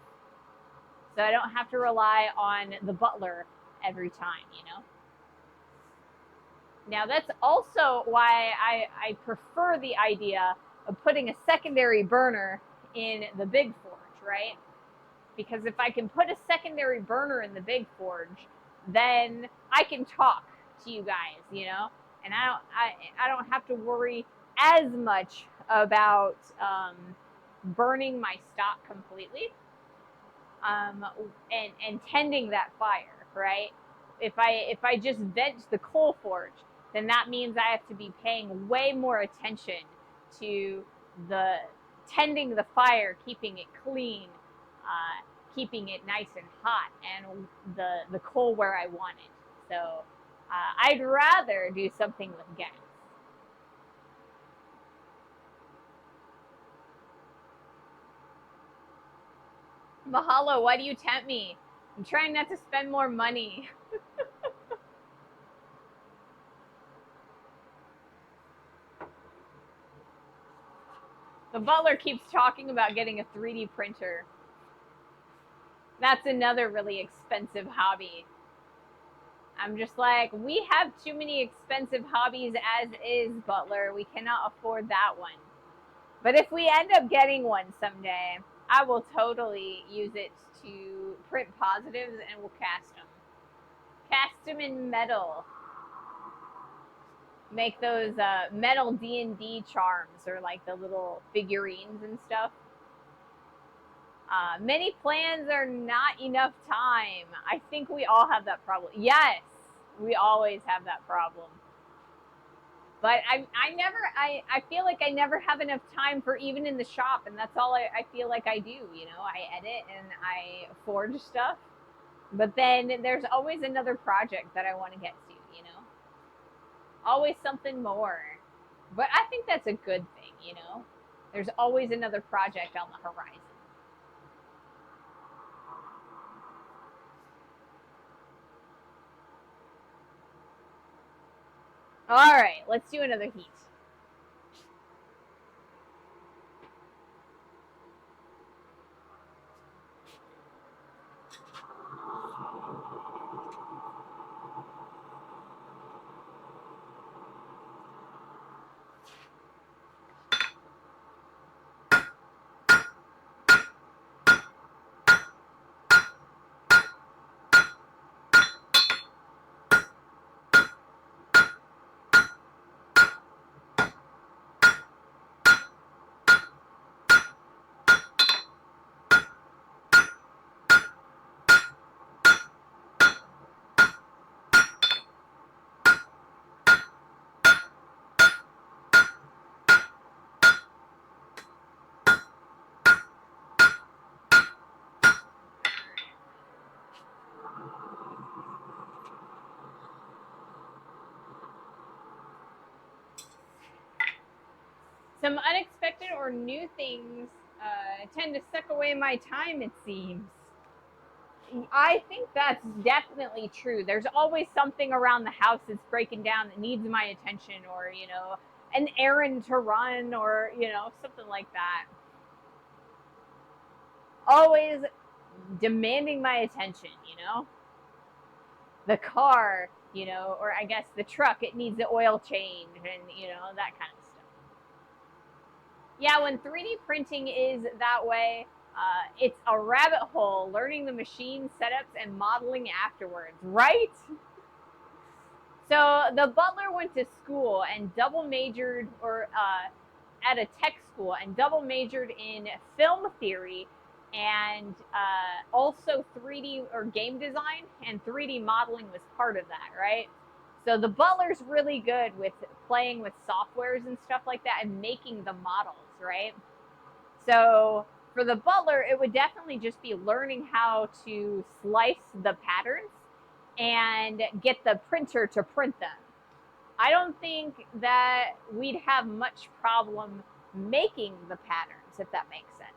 so I don't have to rely on the butler every time, you know? Now that's also why I prefer the idea of putting a secondary burner in the big forge, right? Because if I can put a secondary burner in the big forge, then I can talk to you guys, you know? And I don't have to worry as much about burning my stock completely, and tending that fire, right? If I just vent the coal forge, then that means I have to be paying way more attention to the tending the fire, keeping it clean, keeping it nice and hot, and the coal where I want it. So I'd rather do something with gas. Mahalo, why do you tempt me? I'm trying not to spend more money. The butler keeps talking about getting a 3D printer. That's another really expensive hobby. I'm just like, we have too many expensive hobbies as is, Butler. We cannot afford that one. But if we end up getting one someday, I will totally use it to print positives and we'll cast them. Cast them in metal. Make those metal D&D charms, or like the little figurines and stuff. Many plans are not enough time. I think we all have that problem. Yes, we always have that problem. But I feel like I never have enough time for even in the shop, and that's all I feel like I do. You know, I edit and I forge stuff, but then there's always another project that I want to get to. You know, always something more. But I think that's a good thing. You know, there's always another project on the horizon. All right, let's do another heat. Some unexpected or new things tend to suck away my time, it seems. I think that's definitely true. There's always something around the house that's breaking down that needs my attention, or, you know, an errand to run, or, you know, something like that. Always demanding my attention, you know? The car, you know, or I guess the truck, it needs the oil change and, you know, that kind of stuff. Yeah, when 3D printing is that way, it's a rabbit hole learning the machine setups and modeling afterwards, right? So the butler went to school and double majored, or at a tech school, and double majored in film theory and also 3D or game design, and 3D modeling was part of that, right? So the butler's really good with playing with softwares and stuff like that and making the models, right? So for the butler, it would definitely just be learning how to slice the patterns and get the printer to print them. I don't think that we'd have much problem making the patterns, if that makes sense.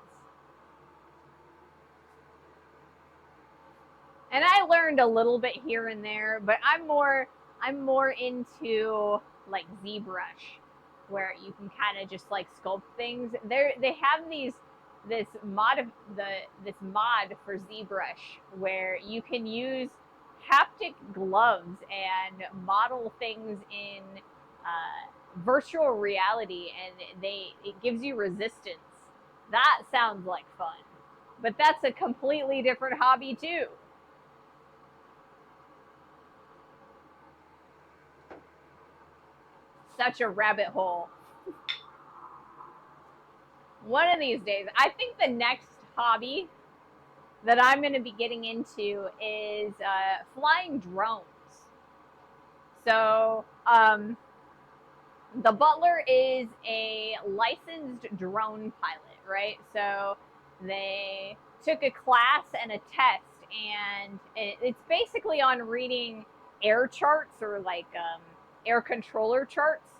And I learned a little bit here and there, but I'm more into like ZBrush, where you can kind of just like sculpt things. They have this mod for ZBrush where you can use haptic gloves and model things in virtual reality, and it gives you resistance. That sounds like fun, but that's a completely different hobby too. Such a rabbit hole. One of these days, I think the next hobby that I'm going to be getting into is flying drones. So, the butler is a licensed drone pilot, right? So, they took a class and a test, and it's basically on reading air charts, or like air controller charts.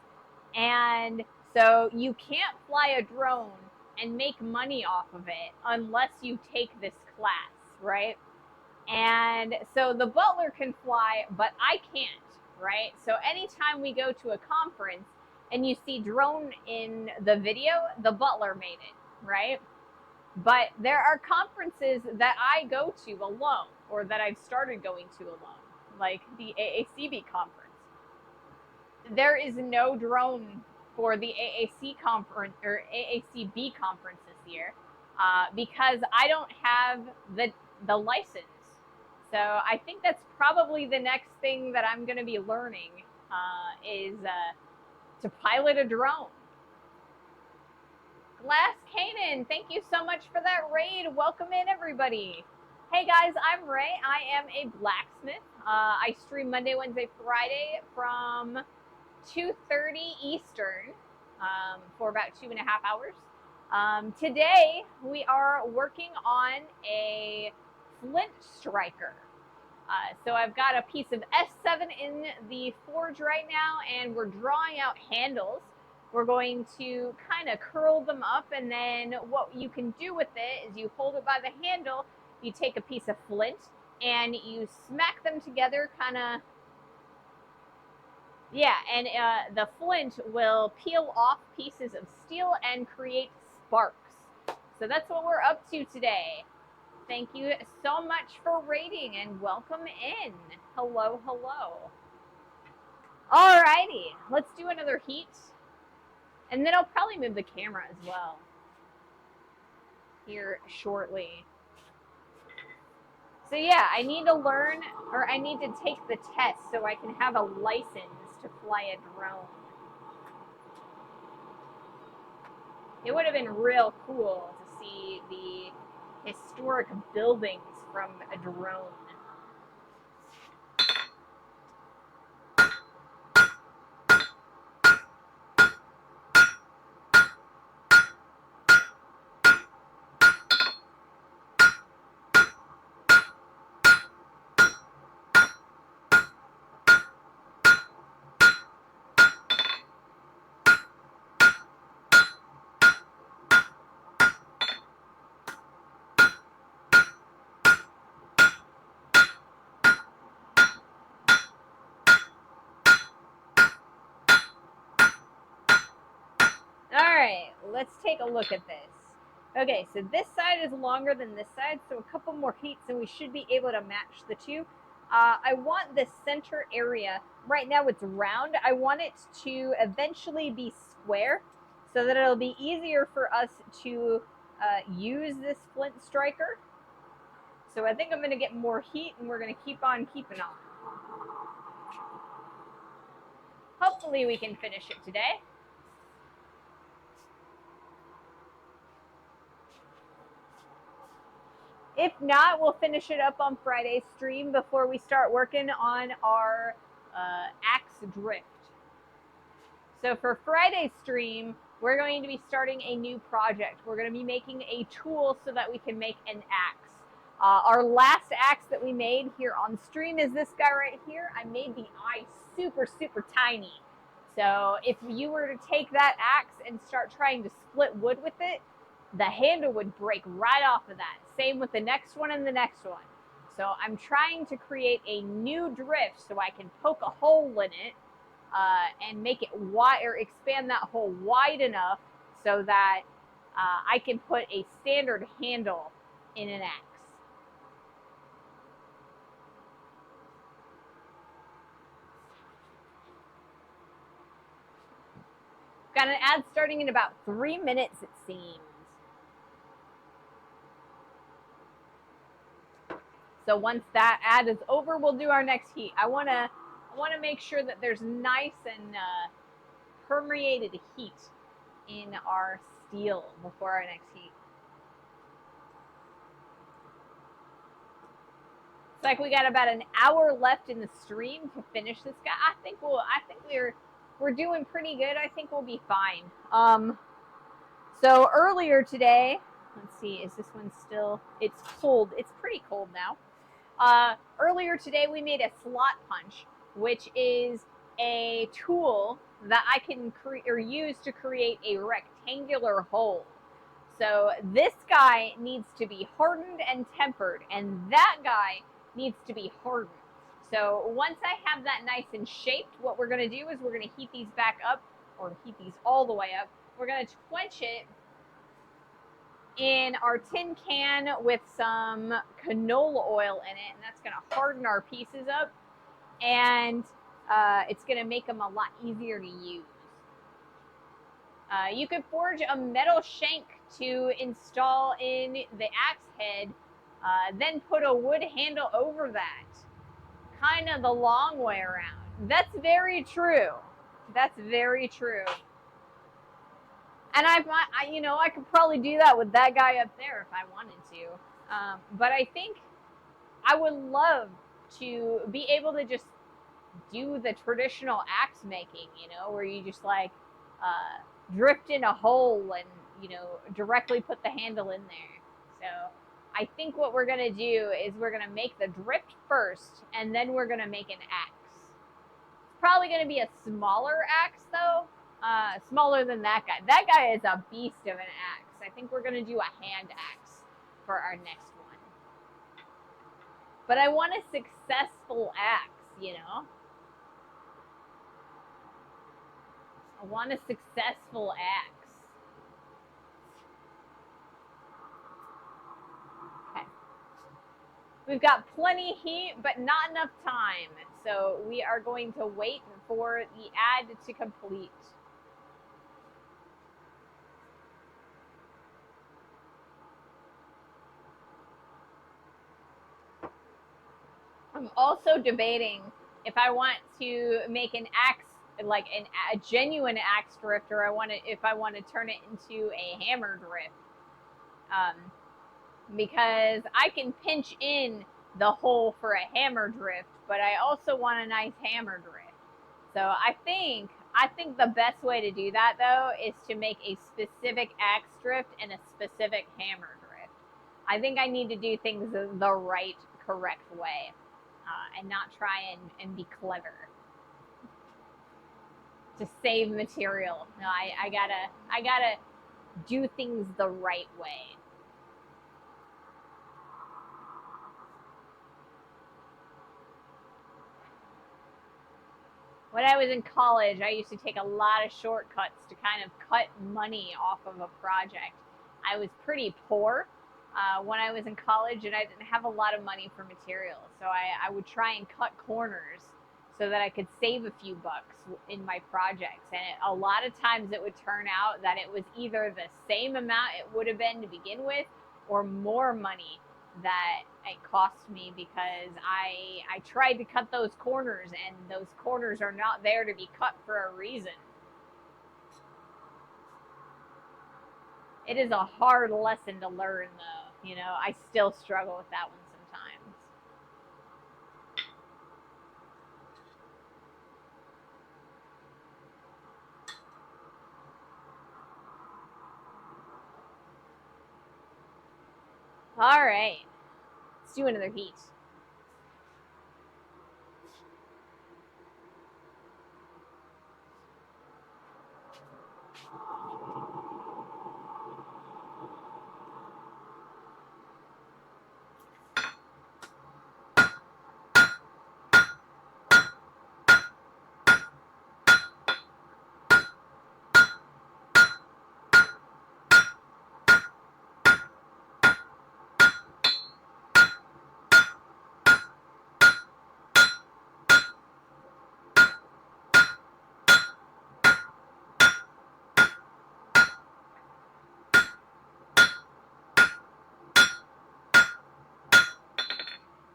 And so you can't fly a drone and make money off of it unless you take this class, right? And so the butler can fly, but I can't, right? So anytime we go to a conference and you see drone in the video, the butler made it, right? But there are conferences that I go to alone, or that I've started going to alone. like the AACB conference. There is no drone for the AAC conference or AACB conference this year because I don't have the license. So I think that's probably the next thing that I'm going to be learning is to pilot a drone. Glass Canaan, thank you so much for that raid. Welcome in, everybody. Hey guys, I'm Ray. I am a blacksmith. I stream Monday, Wednesday, Friday from 2:30 Eastern for about 2.5 hours. Today we are working on a Flint striker. So I've got a piece of S7 in the forge right now, and we're drawing out handles. We're going to kind of curl them up, and then what you can do with it is you hold it by the handle, you take a piece of flint, and you smack them together kind of. Yeah, and the flint will peel off pieces of steel and create sparks. So that's what we're up to today. Thank you so much for raiding and welcome in. Hello, hello. Alrighty, let's do another heat. And then I'll probably move the camera as well here shortly. So yeah, I need to learn, or I need to take the test so I can have a license to fly a drone. It would have been real cool to see the historic buildings from a drone. Alright, let's take a look at this. Okay, so this side is longer than this side, so a couple more heats and we should be able to match the two. I want the center area, right now it's round, I want it to eventually be square so that it'll be easier for us to use this flint striker. So I think I'm going to get more heat and we're going to keep on keeping on. Hopefully we can finish it today. If not, we'll finish it up on Friday's stream before we start working on our axe drift. So for Friday's stream, we're going to be starting a new project. We're going to be making a tool so that we can make an axe. Our last axe that we made here on stream is this guy right here. I made the eye super, super tiny. So if you were to take that axe and start trying to split wood with it, the handle would break right off of that. Same with the next one and the next one. So I'm trying to create a new drift so I can poke a hole in it and make it wide, or expand that hole wide enough so that I can put a standard handle in an axe. Got an ad starting in about 3 minutes, it seems. So once that ad is over, we'll do our next heat. I want to make sure that there's nice and permeated heat in our steel before our next heat. It's like we got about an hour left in the stream to finish this guy. I think we're doing pretty good. I think we'll be fine. So earlier today, let's see, is this one still? It's cold. It's pretty cold now. Earlier today, we made a slot punch, which is a tool that I can use to create a rectangular hole. So this guy needs to be hardened and tempered, and that guy needs to be hardened. So once I have that nice and shaped, what we're going to do is we're going to heat these back up, or heat these all the way up. We're going to quench it in our tin can with some canola oil in it, and that's going to harden our pieces up. and it's going to make them a lot easier to use. You could forge a metal shank to install in the axe head, then put a wood handle over that. Kind of the long way around. That's very true. That's very true. And I could probably do that with that guy up there if I wanted to. But I think I would love to be able to just do the traditional axe making, where you just like drift in a hole and, directly put the handle in there. So I think what we're going to do is we're going to make the drift first, and then we're going to make an axe. It's probably going to be a smaller axe, though. Smaller than that guy. That guy is a beast of an axe. I think we're going to do a hand axe for our next one. But I want a successful axe, I want a successful axe. Okay. We've got plenty heat, but not enough time. So we are going to wait for the ad to complete. I'm also debating if I want to make an axe, like a genuine axe drift, or if I want to turn it into a hammer drift. Because I can pinch in the hole for a hammer drift, but I also want a nice hammer drift. So I think the best way to do that, though, is to make a specific axe drift and a specific hammer drift. I think I need to do things the right, correct way, and not try and be clever to save material. No, I gotta do things the right way. When I was in college, I used to take a lot of shortcuts to kind of cut money off of a project. I was pretty poor when I was in college, and I didn't have a lot of money for materials. So I would try and cut corners so that I could save a few bucks in my projects. And a lot of times it would turn out that it was either the same amount it would have been to begin with, or more money that it cost me, because I tried to cut those corners, and those corners are not there to be cut for a reason. It is a hard lesson to learn, though. I still struggle with that one sometimes. All right, let's do another heat.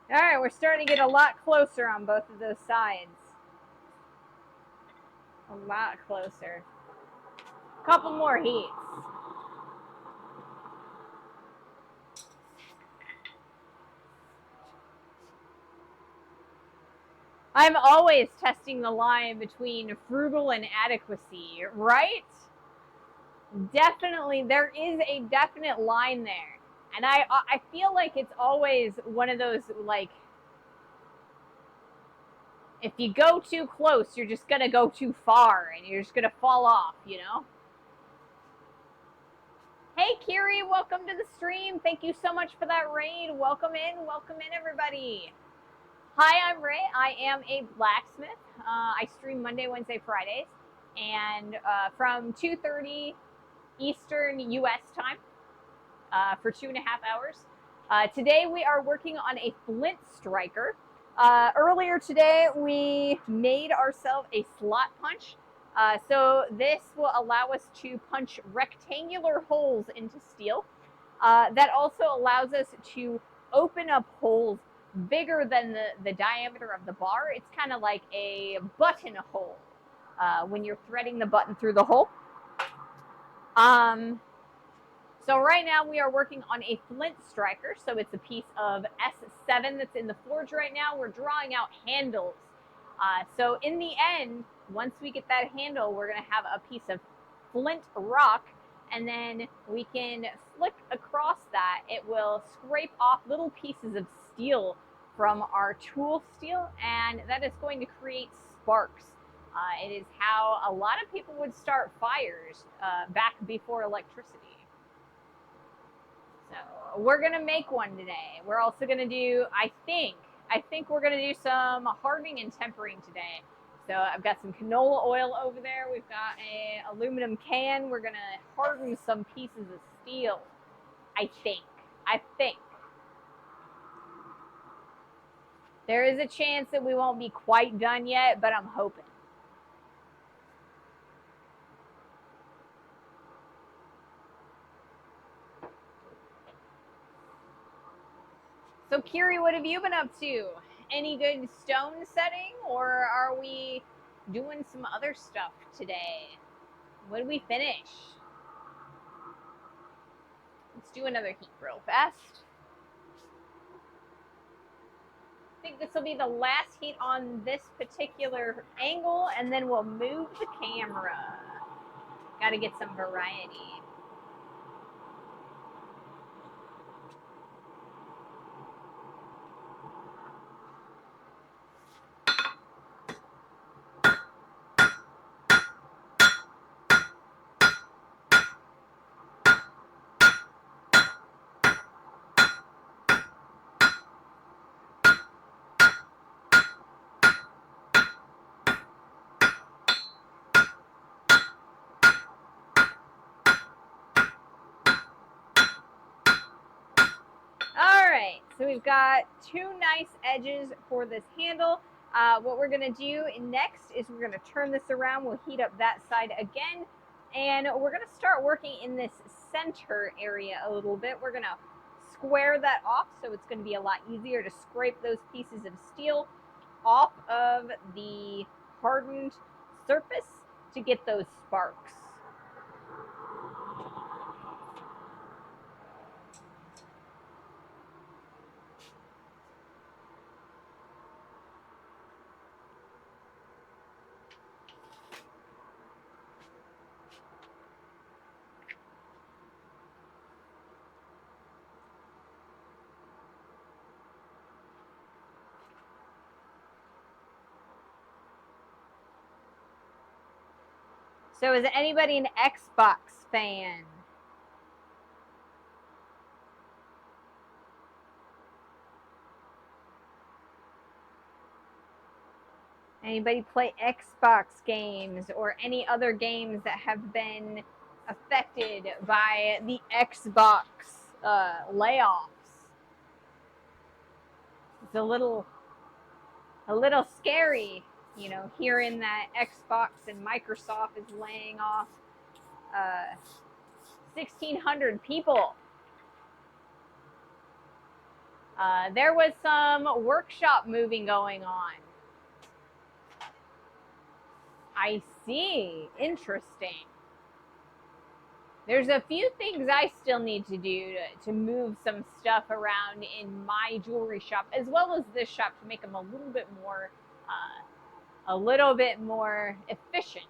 All right, we're starting to get a lot closer on both of those sides. A lot closer. A couple more heats. I'm always testing the line between frugal and adequacy, right? Definitely, there is a definite line there. And I feel like it's always one of those, like, if you go too close, you're just going to go too far, and you're just going to fall off, Hey, Kiri, welcome to the stream. Thank you so much for that raid. Welcome in, everybody. Hi, I'm Ray. I am a blacksmith. I stream Monday, Wednesday, Fridays, and from 2:30 Eastern U.S. time for 2.5 hours. Today we are working on a Flint striker. Earlier today, we made ourselves a slot punch. So this will allow us to punch rectangular holes into steel. That also allows us to open up holes bigger than the diameter of the bar. It's kind of like a button hole when you're threading the button through the hole. So right now we are working on a Flint striker. So it's a piece of S7 that's in the forge right now. We're drawing out handles. So in the end, once we get that handle, we're going to have a piece of Flint rock, and then we can flick across that. It will scrape off little pieces of steel from our tool steel, and that is going to create sparks. It is how a lot of people would start fires back before electricity. So we're gonna make one today. We're also gonna do, I think we're gonna do some hardening and tempering today. So I've got some canola oil over there. We've got a aluminum can. We're gonna harden some pieces of steel. I think. There is a chance that we won't be quite done yet, but I'm hoping. So, Kiri, what have you been up to? Any good stone setting, or are we doing some other stuff today? What did we finish? Let's do another heat real fast. I think this will be the last heat on this particular angle, and then we'll move the camera. Got to get some variety. So we've got two nice edges for this handle. What we're gonna do next is we're gonna turn this around. We'll heat up that side again, and we're gonna start working in this center area a little bit. We're gonna square that off, so it's gonna be a lot easier to scrape those pieces of steel off of the hardened surface to get those sparks. So is anybody an Xbox fan? Anybody play Xbox games or any other games that have been affected by the Xbox layoffs? It's a little scary, you know, hearing that Xbox and Microsoft is laying off 1,600 people. There was some workshop moving going on. I see. Interesting. There's a few things I still need to do to move some stuff around in my jewelry shop, as well as this shop, to make them a little bit more efficient.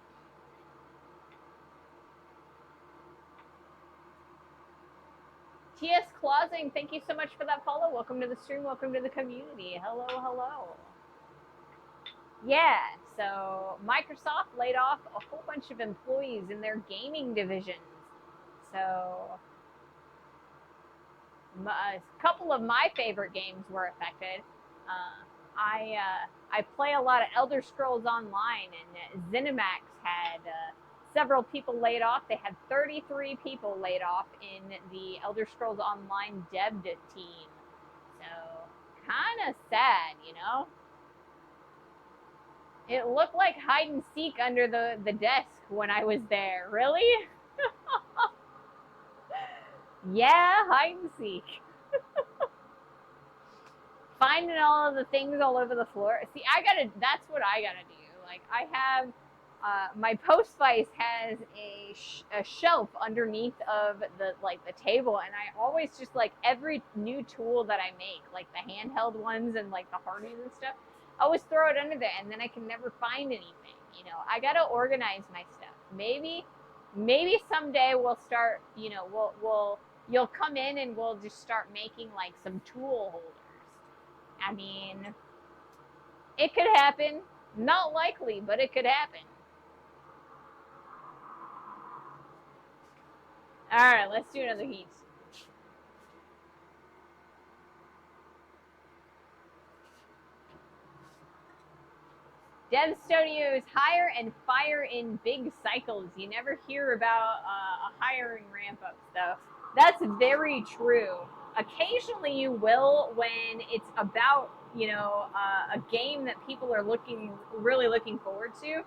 T.S. Clausing, thank you so much for that follow. Welcome to the stream. Welcome to the community. Hello, hello. Yeah, so Microsoft laid off a whole bunch of employees in their gaming divisions. So a couple of my favorite games were affected. I play a lot of Elder Scrolls Online, and ZeniMax had several people laid off. They had 33 people laid off in the Elder Scrolls Online dev team. So kind of sad, you know? It looked like hide and seek under the desk when I was there. Really? Yeah, hide and seek. Finding all of the things all over the floor. See, that's what I gotta do. Like, I have, my post vice has a shelf underneath of the table, and I always just, like, every new tool that I make, like the handheld ones and like the Hardies and stuff, I always throw it under there, and then I can never find anything. You know, I gotta organize my stuff. Maybe someday we'll start, you know, you'll come in and we'll just start making like some tool holders. I mean, it could happen. Not likely, but it could happen. All right, let's do another heat. Dev Studios hire and fire in big cycles. You never hear about a hiring ramp up stuff. That's very true. Occasionally you will when it's about, you know, a game that people are really looking forward to.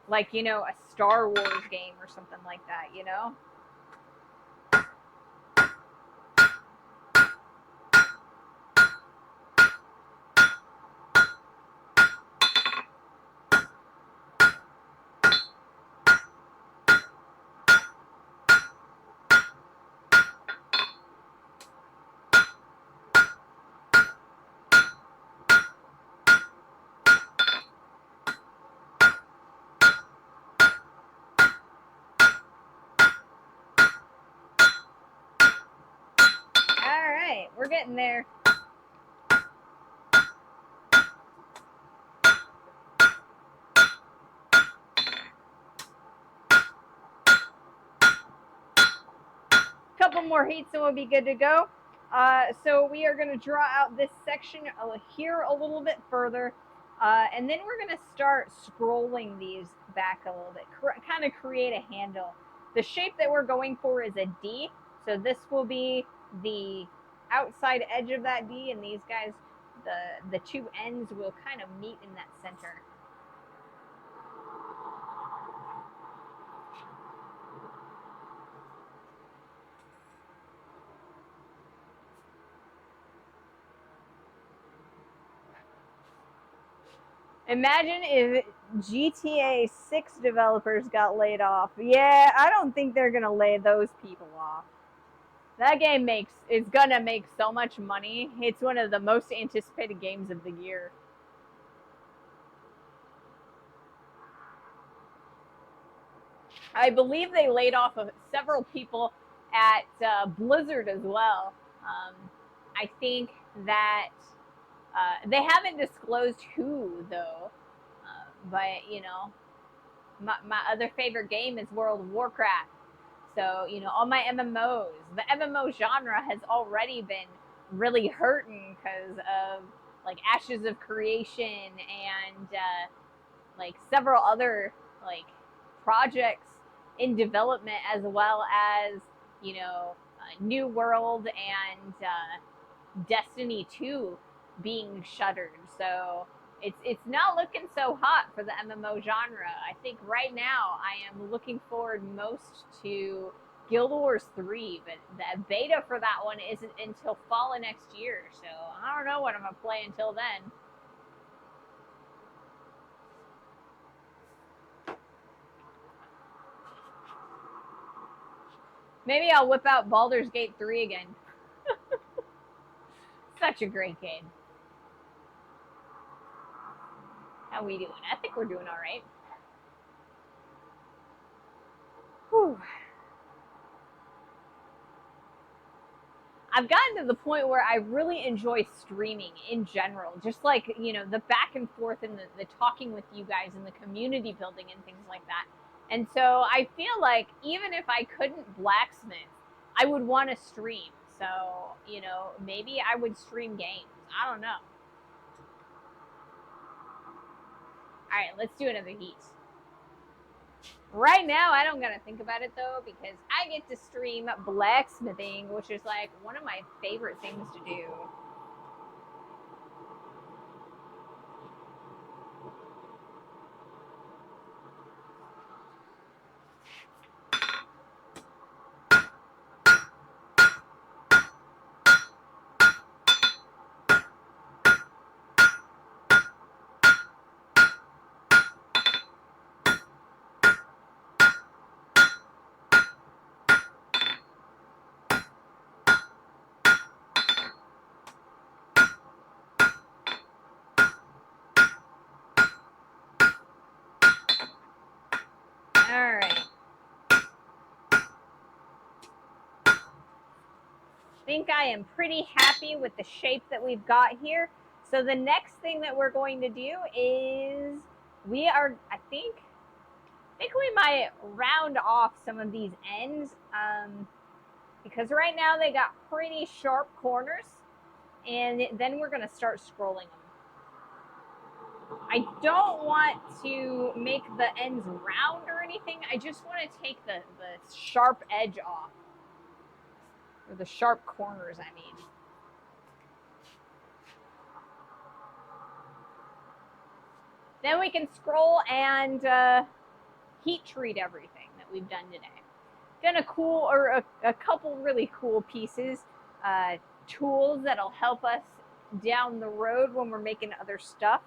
Like, you know, a Star Wars game or something like that, you know? All right, we're getting there. Couple more heats and we'll be good to go. So we are going to draw out this section here a little bit further, and then we're going to start scrolling these back a little bit, kind of create a handle. The shape that we're going for is a D, so this will be the outside edge of that D, and these guys, the two ends will kind of meet in that center. Imagine if GTA 6 developers got laid off. Yeah, I don't think they're gonna lay those people off. That game is gonna make so much money. It's one of the most anticipated games of the year. I believe they laid off several people at Blizzard as well. I think that they haven't disclosed who though, but you know, my other favorite game is World of Warcraft. So, you know, all my MMOs, the MMO genre has already been really hurting because of like Ashes of Creation and like several other like projects in development, as well as, you know, New World and Destiny 2 being shuttered. So it's not looking so hot for the MMO genre. I think right now I am looking forward most to Guild Wars 3, but the beta for that one isn't until fall of next year. So I don't know what I'm gonna play until then. Maybe I'll whip out Baldur's Gate 3 again. Such a great game. How we doing? I think we're doing all right. Whew. I've gotten to the point where I really enjoy streaming in general, just like, you know, the back and forth and the talking with you guys and the community building and things like that. And so I feel like even if I couldn't blacksmith, I would want to stream. So, you know, maybe I would stream games. I don't know. All right, let's do another heat. Right now, I don't gotta think about it though, because I get to stream blacksmithing, which is like one of my favorite things to do. think I am pretty happy with the shape that we've got here. So the next thing that we're going to do is I think we might round off some of these ends because right now they got pretty sharp corners, and then we're going to start scrolling them. I don't want to make the ends round or anything. I just want to take the sharp edge off. Or the sharp corners, I mean. Then we can scroll and heat treat everything that we've done today. Done a couple really cool pieces, tools that'll help us down the road when we're making other stuff.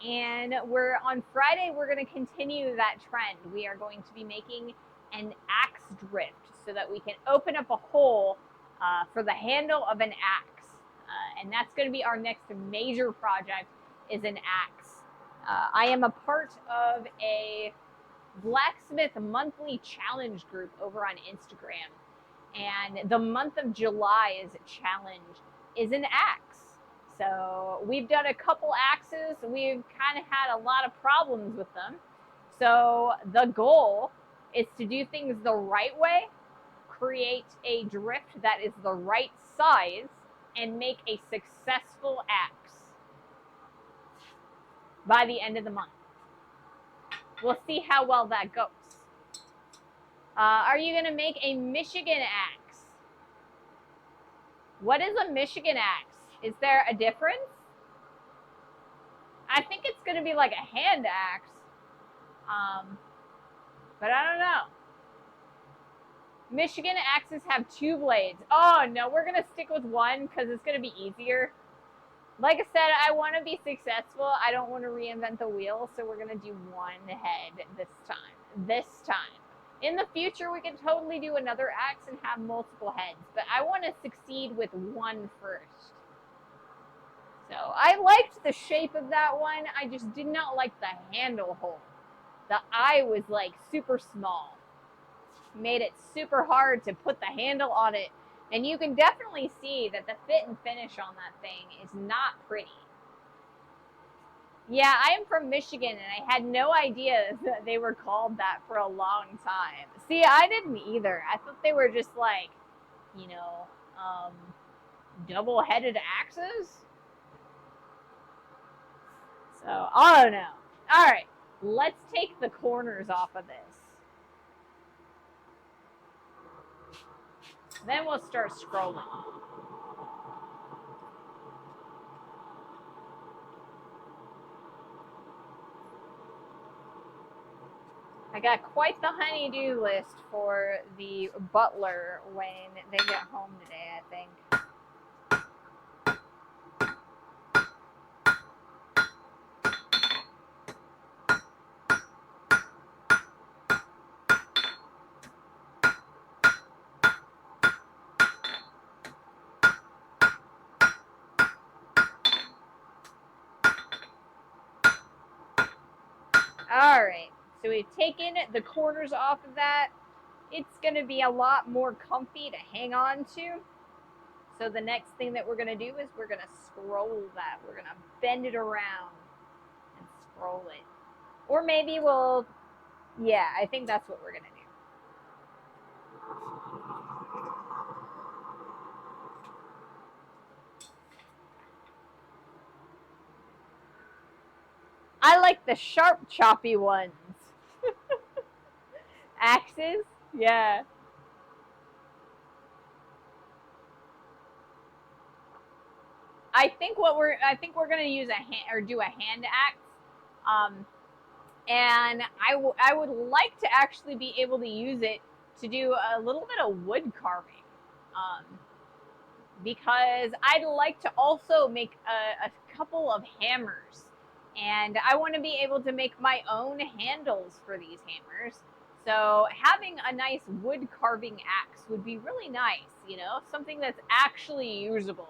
And on Friday, we're going to continue that trend. We are going to be making an axe drift so that we can open up a hole for the handle of an axe. And that's going to be our next major project, is an axe. I am a part of a blacksmith monthly challenge group over on Instagram. And the month of July is a challenge, is an axe. So we've done a couple axes. We've kind of had a lot of problems with them. So the goal is to do things the right way, create a drift that is the right size, and make a successful axe by the end of the month. We'll see how well that goes. Are you going to make a Michigan axe? What is a Michigan axe? Is there a difference? I think it's going to be like a hand axe. But I don't know. Michigan axes have 2 blades. Oh, no, we're going to stick with one because it's going to be easier. Like I said, I want to be successful. I don't want to reinvent the wheel, so we're going to do one head this time. In the future, we can totally do another axe and have multiple heads, but I want to succeed with one first. So I liked the shape of that one. I just did not like the handle hole. The eye was like super small. Made it super hard to put the handle on it. And you can definitely see that the fit and finish on that thing is not pretty. Yeah, I am from Michigan, and I had no idea that they were called that for a long time. See, I didn't either. I thought they were just like, you know, double-headed axes. So, I don't know. All right, let's take the corners off of this. Then we'll start scrolling. I got quite the honey-do list for the butler when they get home today, I think. All right, so we've taken the corners off of that. It's going to be a lot more comfy to hang on to. So the next thing that we're going to do is we're going to scroll that. We're going to bend it around and scroll it. Or maybe we'll, yeah, I think that's what we're going to do. I like the sharp, choppy ones. Axes? Yeah. I think we're going to use do a hand axe. And I would like to actually be able to use it to do a little bit of wood carving. Because I'd like to also make a couple of hammers. And I want to be able to make my own handles for these hammers. So having a nice wood carving axe would be really nice, you know, something that's actually usable.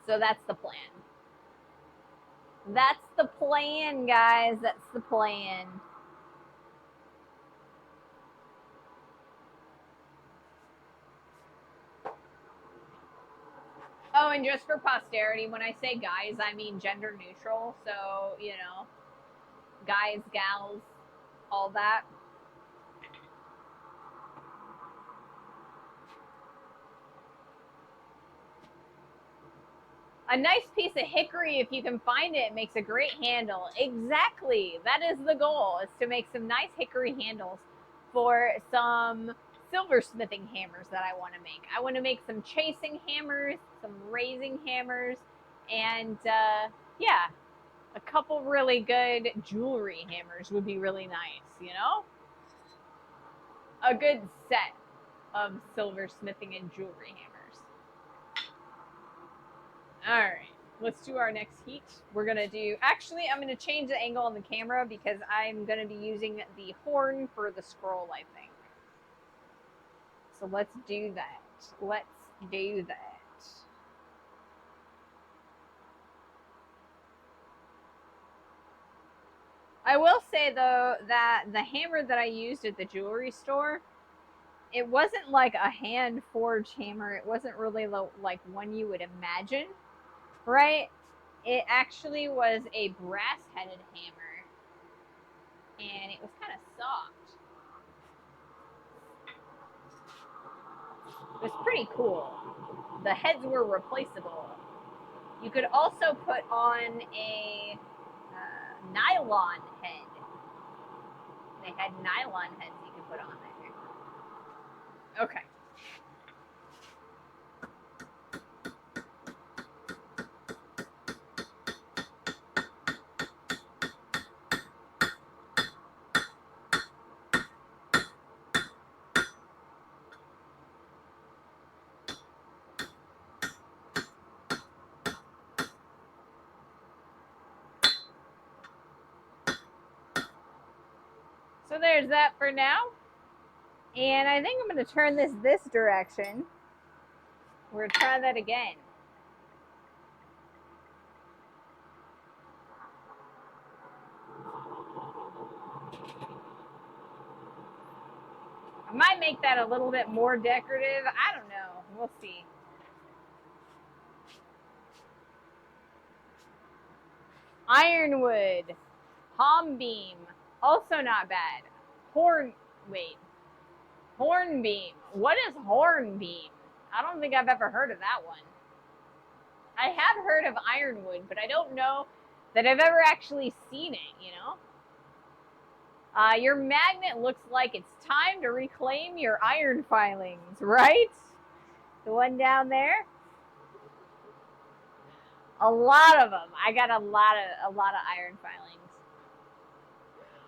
So that's the plan. That's the plan, guys. That's the plan. Oh, and just for posterity, when I say guys, I mean gender neutral. So, you know, guys, gals, all that. A nice piece of hickory, if you can find it, makes a great handle. Exactly. That is the goal, is to make some nice hickory handles for some silversmithing hammers that I want to make. I want to make some chasing hammers, some raising hammers, and yeah, a couple really good jewelry hammers would be really nice, you know? A good set of silversmithing and jewelry hammers. All right, let's do our next heat. We're gonna do, actually, I'm gonna change the angle on the camera because I'm gonna be using the horn for the scroll, I think. So let's do that. Let's do that. I will say though that the hammer that I used at the jewelry store, it wasn't like a hand forged hammer. It wasn't really like one you would imagine, right? It actually was a brass headed hammer, and it was kind of soft. It was pretty cool. The heads were replaceable. You could also put on a nylon head. They had nylon heads you could put on there. Okay. So there's that for now. And I think I'm going to turn this direction. We're going to try that again. I might make that a little bit more decorative. I don't know. We'll see. Ironwood. Palm beam. Also not bad. Hornbeam. What is hornbeam? I don't think I've ever heard of that one. I have heard of ironwood, but I don't know that I've ever actually seen it, you know? Your magnet looks like it's time to reclaim your iron filings, right? The one down there? A lot of them. I got a lot of iron filings.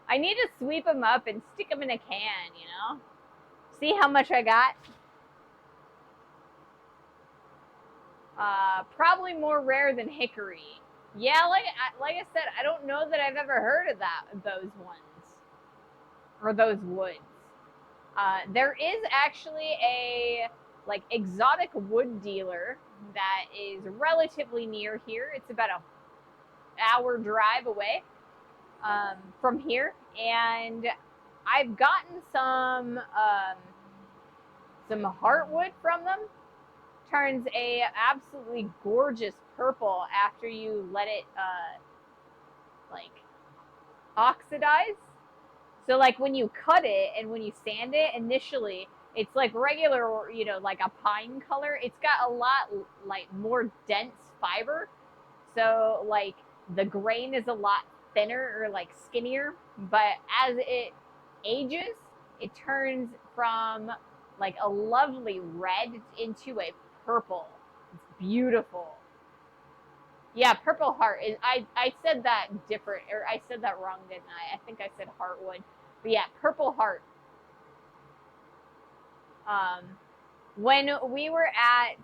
I need to sweep them up and stick them in a can, you know? See how much I got? Probably more rare than hickory. Yeah, like I said, I don't know that I've ever heard of those ones, or those woods. There is actually a like exotic wood dealer that is relatively near here. It's about an hour drive away from here, and I've gotten some heartwood from them. Turns a absolutely gorgeous purple after you let it like oxidize. So like when you cut it and when you sand it initially, it's like regular, you know, like a pine color. It's got a lot like more dense fiber. So like the grain is a lot thinner or like skinnier, but as it ages, it turns from like a lovely red into a purple. It's beautiful. Yeah, purple heart is. I said that different, or I said that wrong, didn't I? I think I said heartwood, but yeah, purple heart. When we were at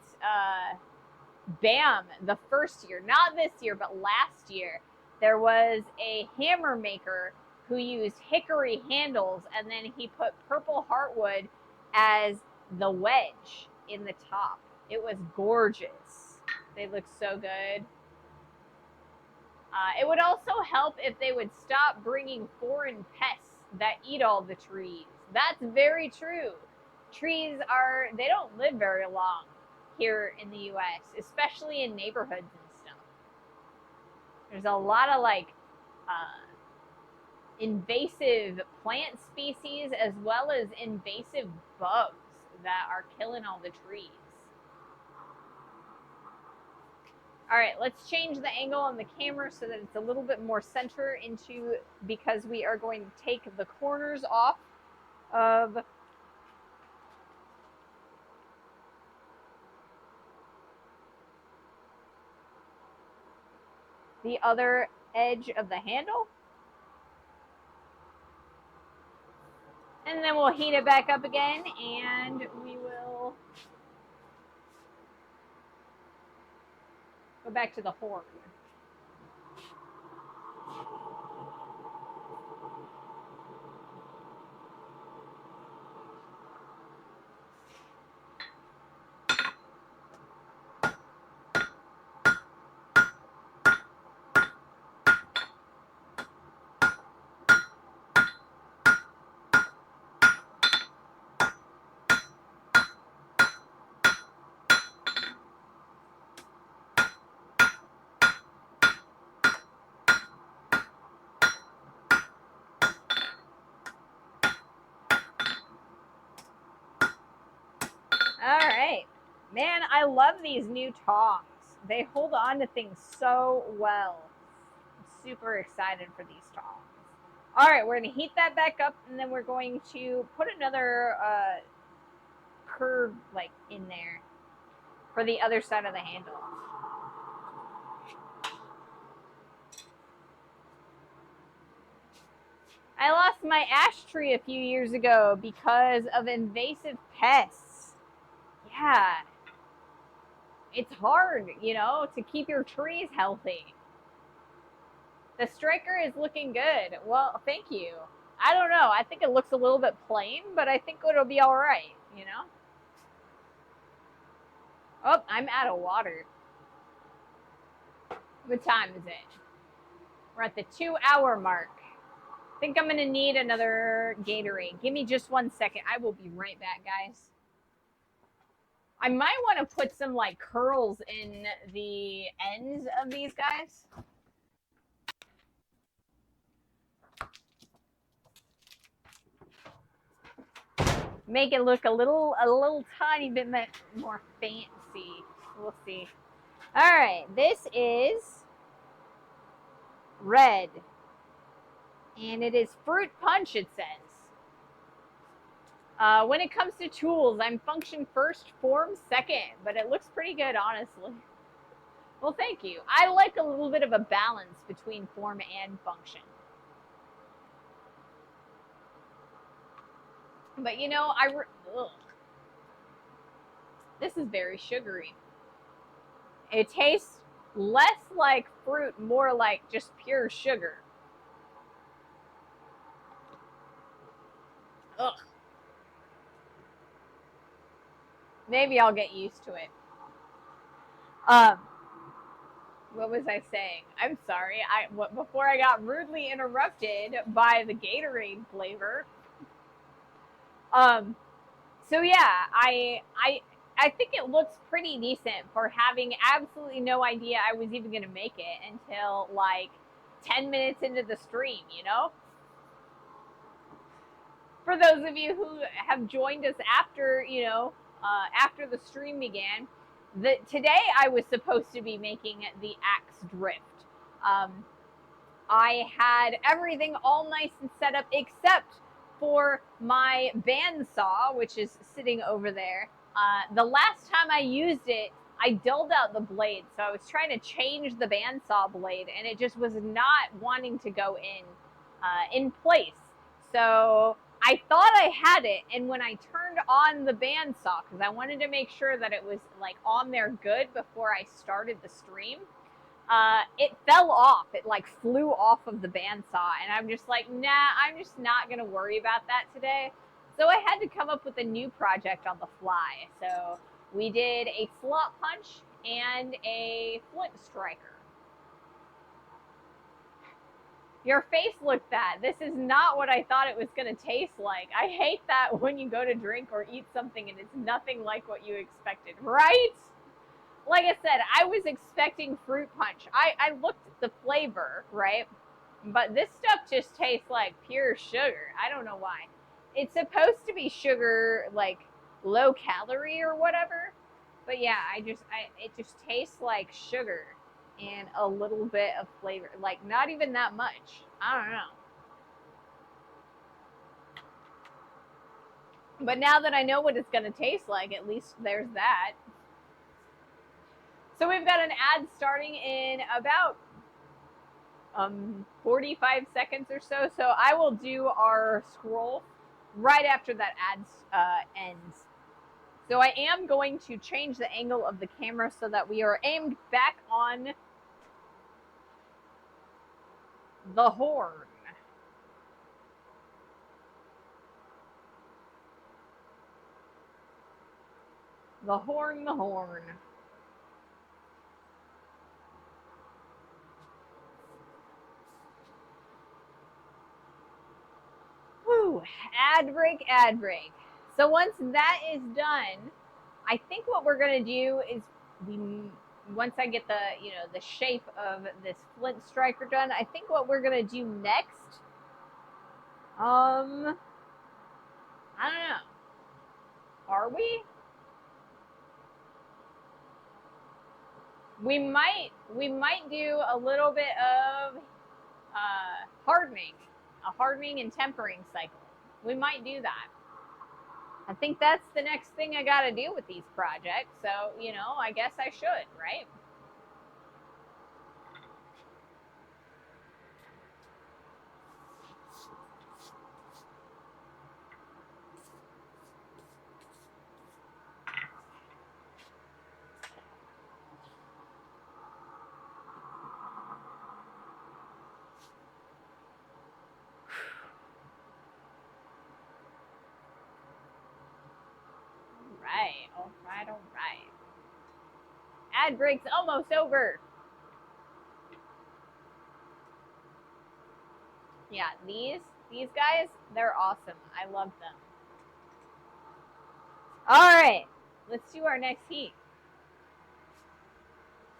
BAM the first year, not this year, but last year, there was a hammer maker who used hickory handles, and then he put purple heartwood as the wedge in the top. It was gorgeous. They look so good. It would also help if they would stop bringing foreign pests that eat all the trees. That's very true. Trees they don't live very long. here in the US, especially in neighborhoods and stuff. There's a lot of like invasive plant species as well as invasive bugs that are killing all the trees. All right, let's change the angle on the camera so that it's a little bit more center into, because we are going to take the corners off of the other edge of the handle. And then we'll heat it back up again, and we will go back to the horn. All right. Man, I love these new tongs. They hold on to things so well. I'm super excited for these tongs. All right, we're going to heat that back up, and then we're going to put another curve like in there for the other side of the handle. I lost my ash tree a few years ago because of invasive pests. Yeah. It's hard, you know, to keep your trees healthy. The striker is looking good. Well, thank you. I don't know. I think it looks a little bit plain, but I think it'll be all right, you know? Oh, I'm out of water. What time is it? We're at the 2-hour mark. I think I'm going to need another Gatorade. Give me just 1 second. I will be right back, guys. I might want to put some like curls in the ends of these guys. Make it look a little tiny bit more fancy. We'll see. All right, this is red. And it is fruit punch, it says. When it comes to tools, I'm function first, form second, but it looks pretty good, honestly. Well, thank you. I like a little bit of a balance between form and function. But you know, this is very sugary. It tastes less like fruit, more like just pure sugar. Ugh. Maybe I'll get used to it. What was I saying? I'm sorry. Before I got rudely interrupted by the Gatorade flavor. So yeah, I think it looks pretty decent for having absolutely no idea I was even gonna make it until like 10 minutes into the stream, you know? For those of you who have joined us after, you know, after the stream began, today I was supposed to be making the axe drift. I had everything all nice and set up except for my bandsaw, which is sitting over there. The last time I used it, I dulled out the blade, so I was trying to change the bandsaw blade, and it just was not wanting to go in place. So I thought I had it, and when I turned on the bandsaw, because I wanted to make sure that it was like on there good before I started the stream, it fell off. It like flew off of the bandsaw, and I'm just like, nah, I'm just not gonna worry about that today. So I had to come up with a new project on the fly. So we did a slot punch and a Flint striker. Your face looked that. This is not what I thought it was going to taste like. I hate that when you go to drink or eat something and it's nothing like what you expected, right? Like I said, I was expecting fruit punch. I looked at the flavor, right? But this stuff just tastes like pure sugar. I don't know why. It's supposed to be sugar, like low calorie or whatever. But yeah, it just tastes like sugar and a little bit of flavor. Like not even that much. I don't know. But now that I know what it's going to taste like, at least there's that. So we've got an ad starting in about 45 seconds or so. So I will do our scroll right after that ad ends. So I am going to change the angle of the camera so that we are aimed back on the horn. The horn, the horn. Woo, ad break, ad break. So once that is done, I think what we're gonna do is once I get the shape of this Flint striker done, I think what we're gonna do next, I don't know. Are we? We might do a little bit of hardening, a hardening and tempering cycle. We might do that. I think that's the next thing I got to do with these projects. So, I guess I should, right? All right. Ad break's almost over. Yeah, these guys, they're awesome. I love them. All right, let's do our next heat.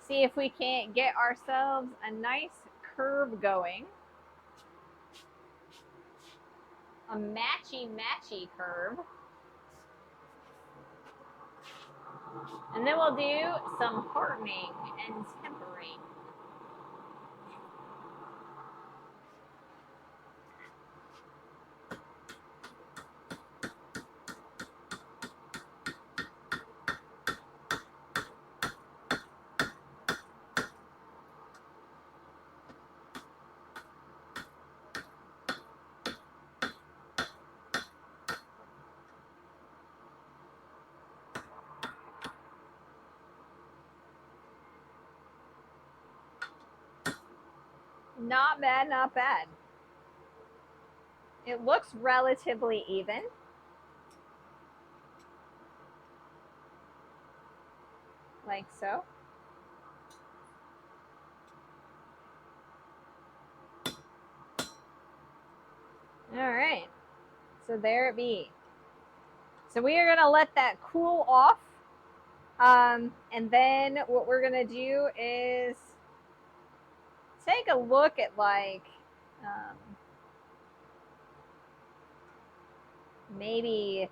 See if we can't get ourselves a nice curve going. A matchy curve. And then we'll do some hardening and tempering. Not bad, not bad. It looks relatively even. Like so. All right. So there it be. So we are going to let that cool off. And then what we're going to do is take a look at maybe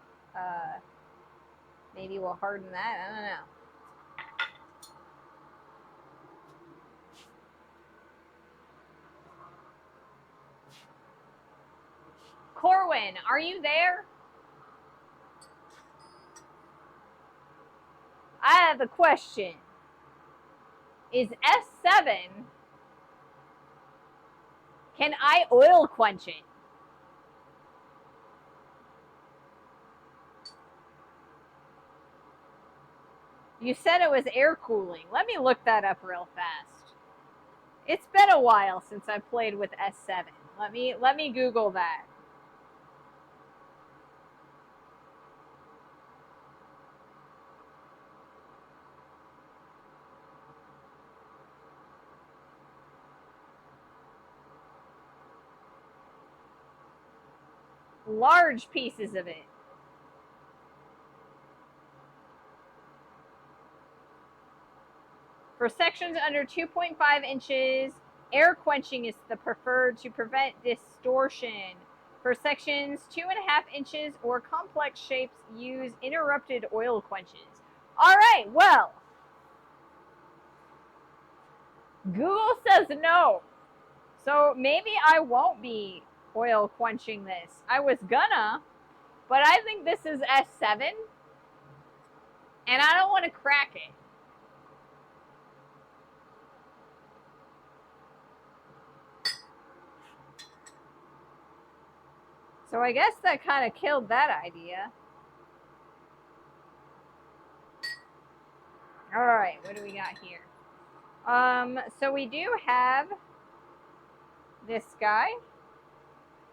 we'll harden that. I don't know. Corwin, are you there? I have a question. Is S7, can I oil quench it? You said it was air cooling. Let me look that up real fast. It's been a while since I played with S7. Let me Google that. large pieces of it. For sections under 2.5 inches, air quenching is the preferred to prevent distortion. For sections 2.5 inches or complex shapes, use interrupted oil quenches. All right, well, Google says no. So maybe I won't be oil quenching this. I was gonna, but I think this is S7, and I don't want to crack it. So I guess that kind of killed that idea. All right, what do we got here? So we do have this guy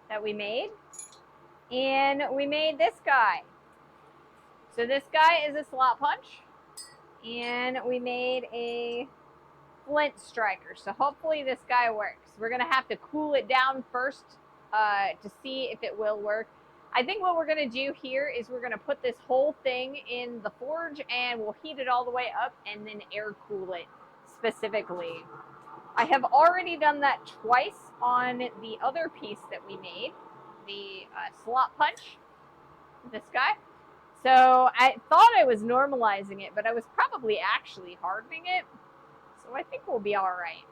that we made, and we made this guy. So this guy is a slot punch, and we made a Flint striker. So hopefully this guy works. We're gonna have to cool it down first to see if it will work. I think what we're gonna do here is we're gonna put this whole thing in the forge, and we'll heat it all the way up and then air cool it specifically. I have already done that twice on the other piece that we made, the slot punch, this guy. So I thought I was normalizing it, but I was probably actually hardening it. So I think we'll be all right.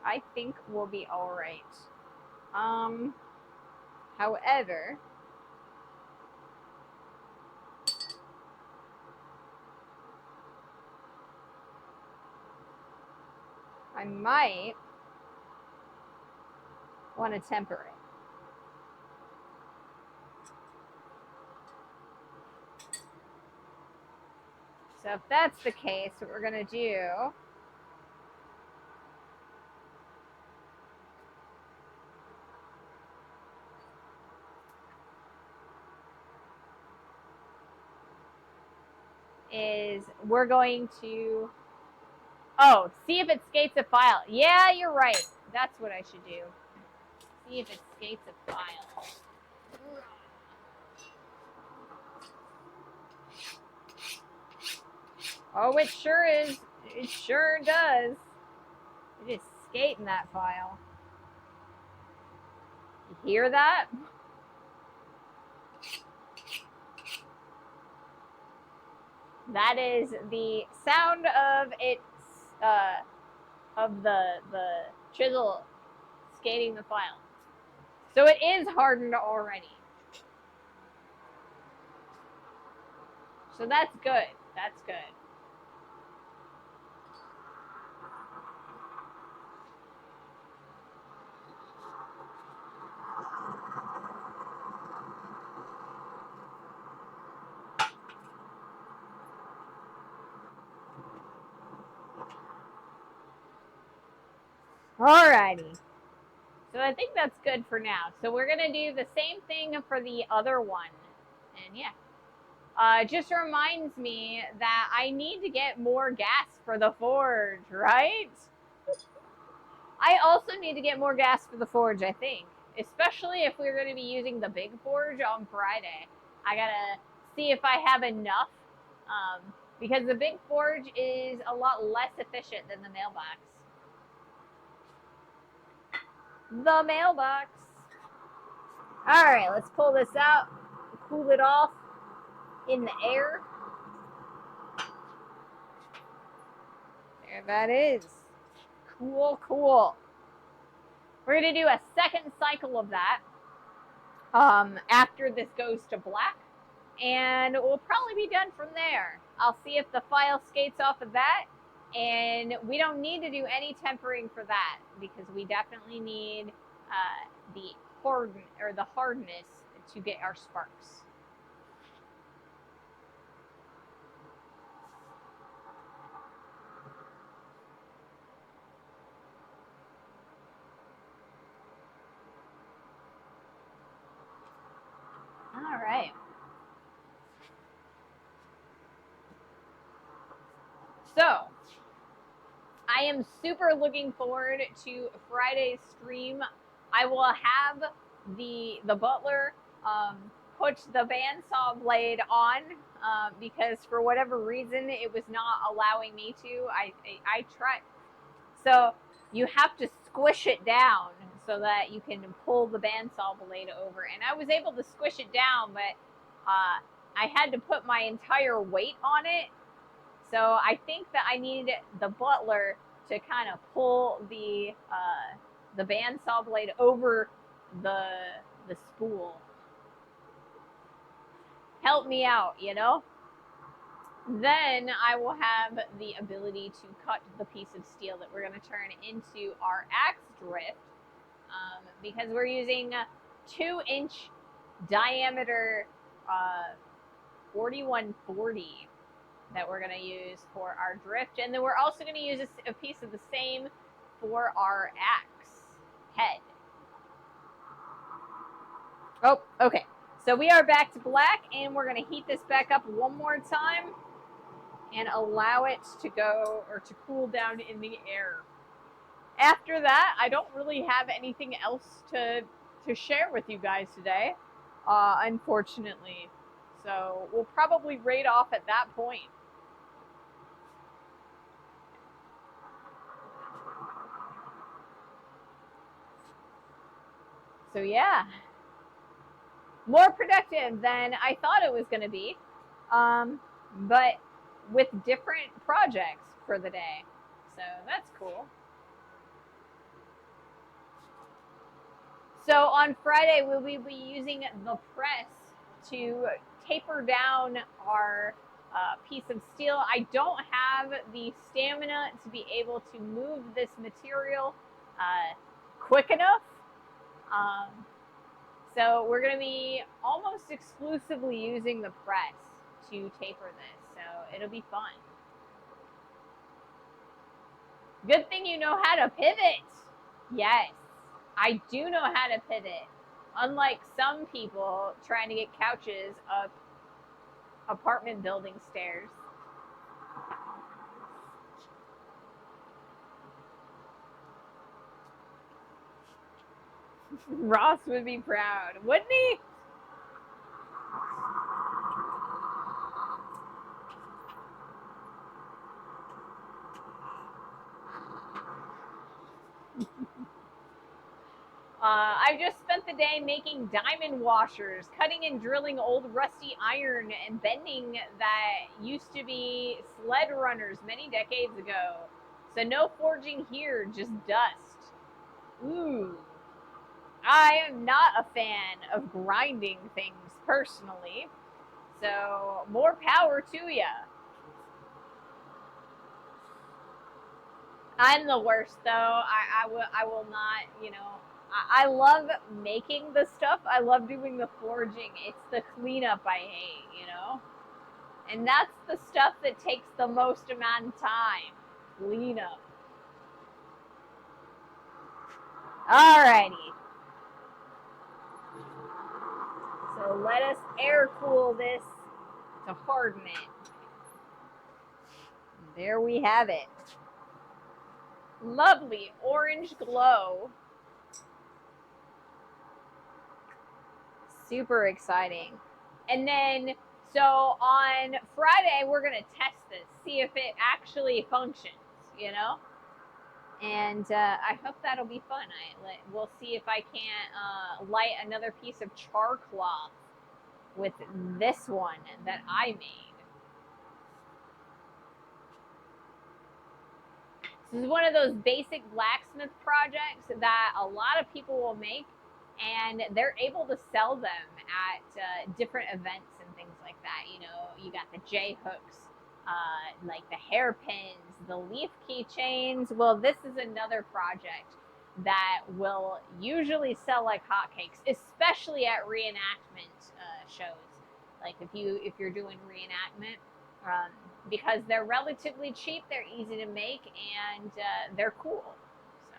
I think we'll be all right. However, I might want to temper it. So if that's the case, what we're going to do is we're going to, see if it skates a file. Yeah, you're right. That's what I should do. See if it skates a file. Oh, it sure is. It sure does. It is skating that file. You hear that? That is the sound of its of the chisel skating the file. So it is hardened already. So that's good. That's good. Alrighty. So I think that's good for now. So we're going to do the same thing for the other one. And yeah. It just reminds me that I need to get more gas for the forge, right? I also need to get more gas for the forge, I think. Especially if we're going to be using the big forge on Friday. I got to see if I have enough. Because the big forge is a lot less efficient than the mailbox. The mailbox. All right, let's pull this out, cool it off in the air. There that is. Cool, cool. We're going to do a second cycle of that after this goes to black, and we'll probably be done from there. I'll see if the file skates off of that, and we don't need to do any tempering for that because we definitely need the hardness to get our sparks. All right. So, I am super looking forward to Friday's stream. I will have the butler put the bandsaw blade on because for whatever reason it was not allowing me to. I tried. So you have to squish it down so that you can pull the bandsaw blade over. And I was able to squish it down, but I had to put my entire weight on it. So I think that I needed the butler to kind of pull the bandsaw blade over the spool. Help me out, you know? Then I will have the ability to cut the piece of steel that we're going to turn into our axe drift because we're using 2-inch diameter 4140 that we're going to use for our drift. And then we're also going to use a piece of the same for our axe head. Oh, okay. So we are back to black, and we're going to heat this back up one more time and allow it to go or to cool down in the air. After that, I don't really have anything else to share with you guys today, unfortunately. So we'll probably raid off at that point. So yeah, more productive than I thought it was going to be, but with different projects for the day. So that's cool. So on Friday, we'll be using the press to taper down our piece of steel. I don't have the stamina to be able to move this material quick enough. So we're going to be almost exclusively using the press to taper this. So it'll be fun. Good thing you know how to pivot. Yes, I do know how to pivot. Unlike some people trying to get couches up apartment building stairs. Ross would be proud, wouldn't he? I've just spent the day making diamond washers, cutting and drilling old rusty iron, and bending that used to be sled runners many decades ago. So no forging here, just dust. Ooh. I am not a fan of grinding things personally, so more power to ya. I'm the worst though. I will not, you know. I love making the stuff. I love doing the forging. It's the cleanup I hate, you know? And that's the stuff that takes the most amount of time. Cleanup. Alrighty. So let us air cool this to harden it. There we have it. Lovely orange glow. Super exciting. And then, so on Friday, we're going to test this, see if it actually functions, you know? And I hope that'll be fun. We'll see if I can't light another piece of char cloth with this one that I made. This is one of those basic blacksmith projects that a lot of people will make, and they're able to sell them at different events and things like that. You know, you got the J hooks, like the hairpins, the leaf keychains. Well, this is another project that will usually sell like hotcakes, especially at reenactment shows. Like if you're doing reenactment. Because they're relatively cheap, they're easy to make, and they're cool. So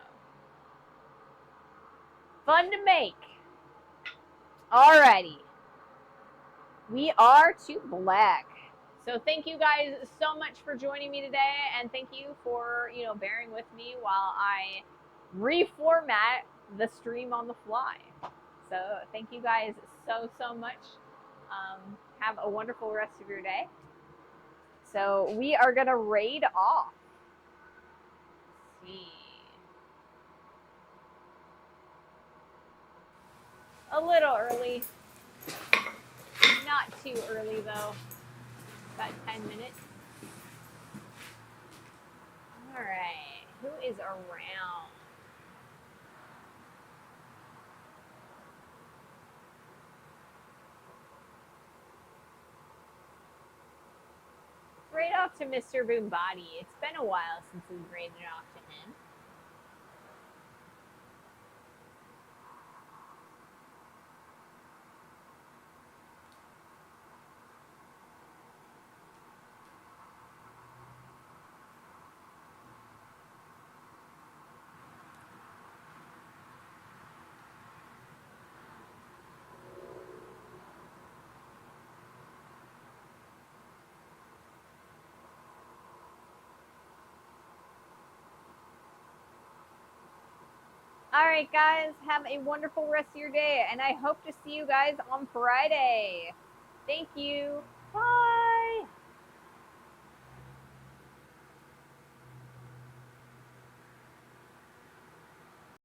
fun to make. Alrighty, we are to black. So thank you guys so much for joining me today, and thank you for bearing with me while I reformat the stream on the fly. So thank you guys so much. Have a wonderful rest of your day. So we are gonna raid off. Let's see. A little early. Not too early though. About 10 minutes. All right. Who is around? Raid off to Mr. Boombody. It's been a while since we've raided off to him. All right, guys, have a wonderful rest of your day, and I hope to see you guys on Friday. Thank you. Bye.